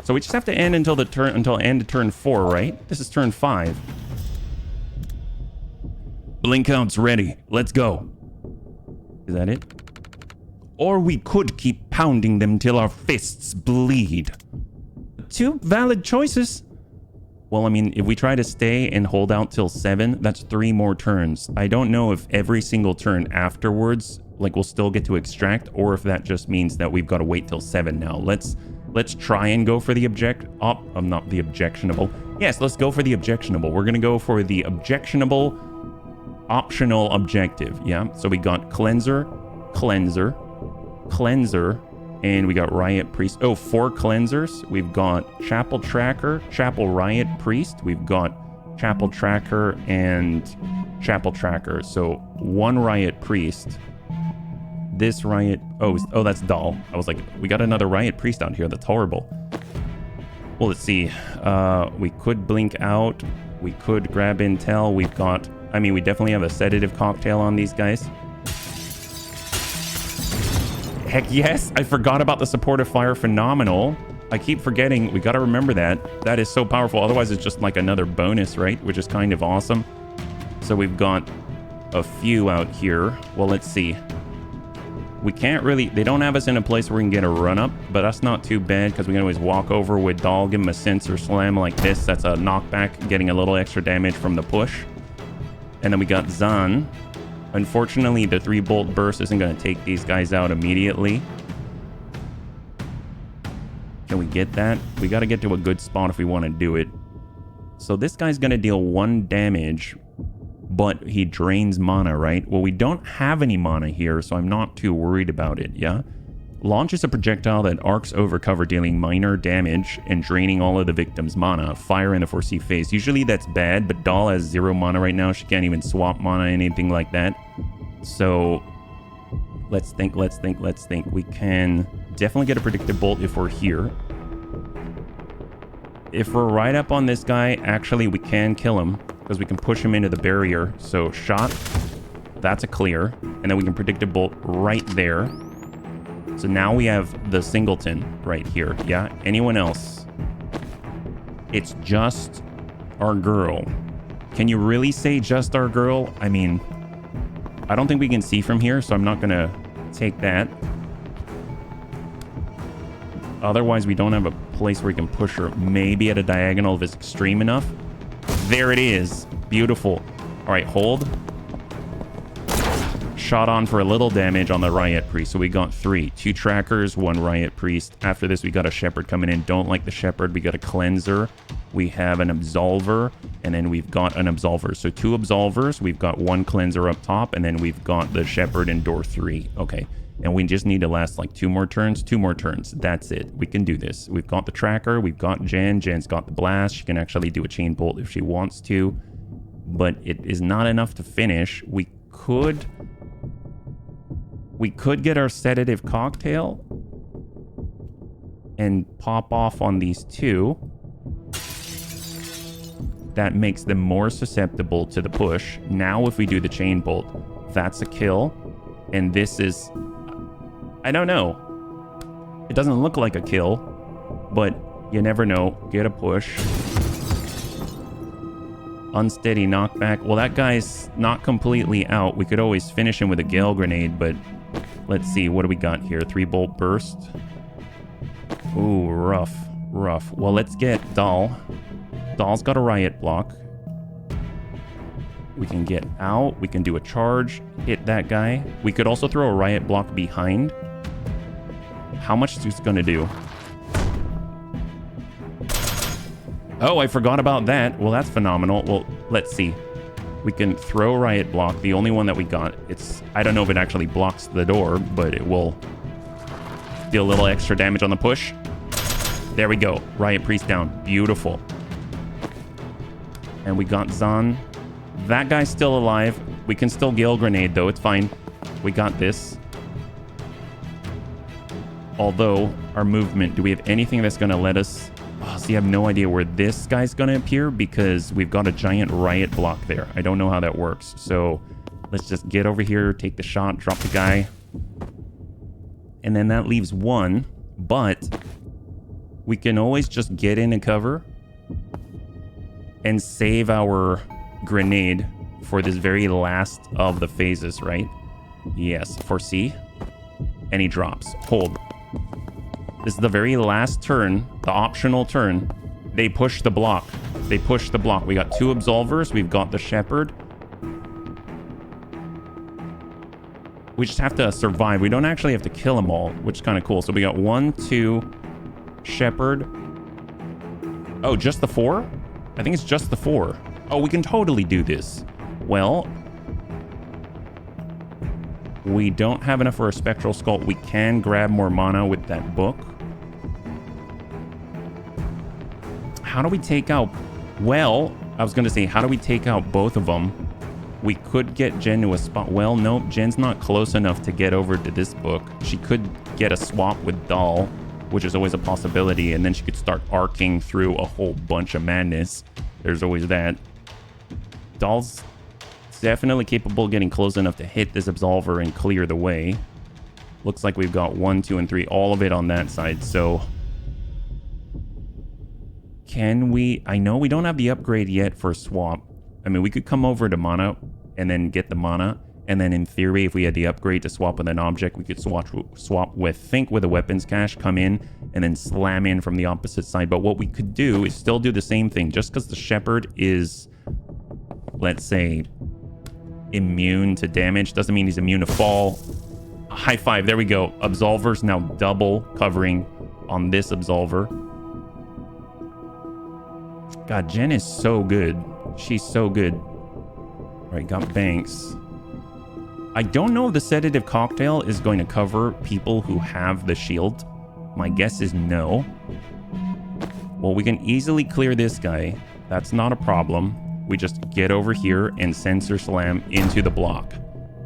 so we just have to end until end of turn 4, right? This is turn 5. Blink out's ready. Let's go. Is that it? Or we could keep pounding them till our fists bleed. 2 valid choices. Well, I mean, if we try to stay and hold out till 7, that's 3 more turns. I don't know if every single turn afterwards, like, we'll still get to extract, or if that just means that we've got to wait till 7 now. Let's try and go for the not the objectionable. Yes, let's go for the objectionable. We're gonna go for the objectionable optional objective. Yeah. So we got cleanser, and we got Riot Priest. Oh, 4 cleansers. We've got Chapel Tracker, Chapel Riot Priest. We've got Chapel Tracker and Chapel Tracker. So 1 Riot Priest. This Riot... Oh, that's Doll. I was like, we got another Riot Priest out here. That's horrible. Well, let's see. We could blink out. We could grab intel. We've got... I mean, we definitely have a sedative cocktail on these guys. Heck yes, I forgot about the supportive fire. Phenomenal. I keep forgetting. We got to remember that. That is so powerful. Otherwise, it's just like another bonus, right? Which is kind of awesome. So we've got a few out here. Well, let's see. We can't really... They don't have us in a place where we can get a run-up, but that's not too bad because we can always walk over with Doll, give him a sensor slam like this. That's a knockback, getting a little extra damage from the push. And then we got Zan. Unfortunately, the 3-bolt burst isn't going to take these guys out immediately. Can we get that? We got to get to a good spot if we want to do it. So this guy's going to deal 1 damage, but he drains mana, right? Well, we don't have any mana here, so I'm not too worried about it, yeah? Launches a projectile that arcs over cover, dealing minor damage and draining all of the victim's mana. Fire in the foresee phase. Usually that's bad, but Doll has 0 mana right now. She can't even swap mana, anything like that. So let's think. We can definitely get a predictive bolt if we're here. If we're right up on this guy, actually we can kill him because we can push him into the barrier. So shot, that's a clear. And then we can predictive bolt right there. So now we have the singleton right here. Yeah. Anyone else? It's just our girl. Can you really say just our girl? I mean, I don't think we can see from here, so I'm not gonna take that. Otherwise, we don't have a place where we can push her. Maybe at a diagonal if it's extreme enough. There it is. Beautiful. All right, hold. Shot on for a little damage on the riot priest. So we got 3. 2 trackers, 1 riot priest. After this, we got a shepherd coming in. Don't like the shepherd. We got a cleanser. We have an absolver. And then we've got an absolver. So 2 absolvers. We've got 1 cleanser up top. And then we've got the shepherd in door 3. Okay. And we just need to last like 2 more turns. 2 more turns. That's it. We can do this. We've got the tracker. We've got Jen. Jen's got the blast. She can actually do a chain bolt if she wants to. But it is not enough to finish. We could get our sedative cocktail and pop off on these 2. That makes them more susceptible to the push. Now if we do the chain bolt, that's a kill. And this is... I don't know. It doesn't look like a kill, but you never know. Get a push. Unsteady knockback. Well, that guy's not completely out. We could always finish him with a gale grenade, but let's see. What do we got here? 3 bolt burst. Ooh, rough. Rough. Well, let's get Dahl. Dahl's got a riot block. We can get out. We can do a charge. Hit that guy. We could also throw a riot block behind. How much is this going to do? Oh, I forgot about that. Well, that's phenomenal. Well, let's see. We can throw riot block. The only one that we got. It's... I don't know if it actually blocks the door, but it will deal a little extra damage on the push. There we go. Riot priest down. Beautiful. And we got Zahn. That guy's still alive. We can still gale grenade, though. It's fine. We got this. Although, our movement, do we have anything that's going to let us... Oh, see, I have no idea where this guy's going to appear because we've got a giant riot block there. I don't know how that works. So, let's just get over here, take the shot, drop the guy. And then that leaves 1. But, we can always just get in and cover and save our grenade for this very last of the phases, right? Yes, foresee. And he drops. Hold. This is the very last turn, the optional turn. They push the block. They push the block. We got 2 absolvers. We've got the shepherd. We just have to survive. We don't actually have to kill them all, which is kind of cool. So we got 1, 2, shepherd. Oh, just the 4? I think it's just the 4. Oh, we can totally do this. Well, we don't have enough for a spectral skull. We can grab more mana with that book. How do we take out... Well, I was going to say, how do we take out both of them? We could get Jen to a spot. Well, nope. Jen's not close enough to get over to this book. She could get a swap with Dahl, which is always a possibility. And then she could start arcing through a whole bunch of madness. There's always that. Dahl's definitely capable of getting close enough to hit this absolver and clear the way. Looks like we've got 1, 2, and 3. All of it on that side. So... Can we... I know we don't have the upgrade yet for swap. I mean, we could come over to mana and then get the mana. And then in theory, if we had the upgrade to swap with an object, we could swap with, think with a weapons cache, come in, and then slam in from the opposite side. But what we could do is still do the same thing. Just because the shepherd is, let's say, immune to damage, doesn't mean he's immune to fall. High five. There we go. Absolver's now double covering on this absolver. God, Jen is so good. She's so good. All right, got Banks. I don't know if the sedative cocktail is going to cover people who have the shield. My guess is no. Well, we can easily clear this guy. That's not a problem. We just get over here and sensor slam into the block.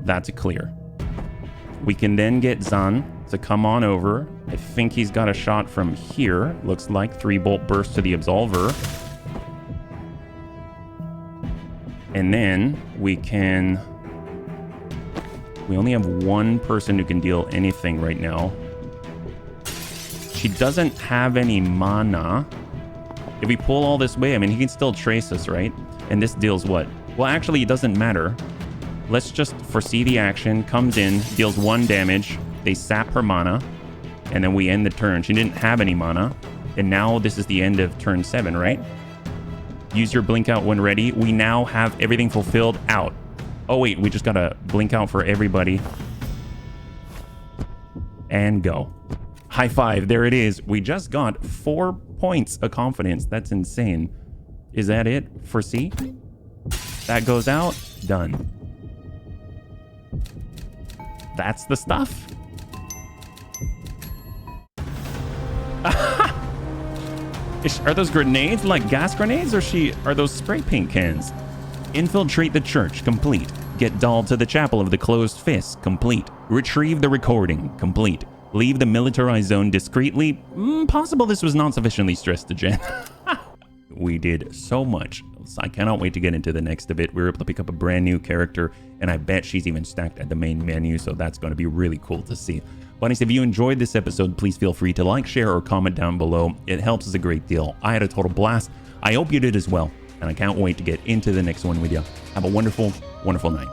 That's a clear. We can then get Zahn to come on over. I think he's got a shot from here. Looks like 3 bolt burst to the absolver. And then we can... We only have 1 person who can deal anything right now. She doesn't have any mana. If we pull all this way, I mean, he can still trace us, right? And this deals what? Well, actually, it doesn't matter. Let's just foresee the action. Comes in, deals 1 damage. They sap her mana. And then we end the turn. She didn't have any mana. And now this is the end of turn 7, right? Use your blink out when ready. We now have everything fulfilled out. Oh, wait. We just got to blink out for everybody. And go. High five. There it is. We just got 4 points of confidence. That's insane. Is that it? Foresee? That goes out. Done. That's the stuff. Are those grenades like gas grenades, or are those spray paint cans? Infiltrate the church, complete. Get Doll to the chapel of the closed fist, complete. Retrieve the recording, complete. Leave the militarized zone discreetly. Possible this was not sufficiently stressed to Jen. We did so much. I cannot wait to get into the next of it. We were able to pick up a brand new character, and I bet she's even stacked at the main menu, so that's going to be really cool to see. Bunnies, if you enjoyed this episode, please feel free to like, share, or comment down below. It helps us a great deal. I had a total blast. I hope you did as well, and I can't wait to get into the next one with you. Have a wonderful, wonderful night.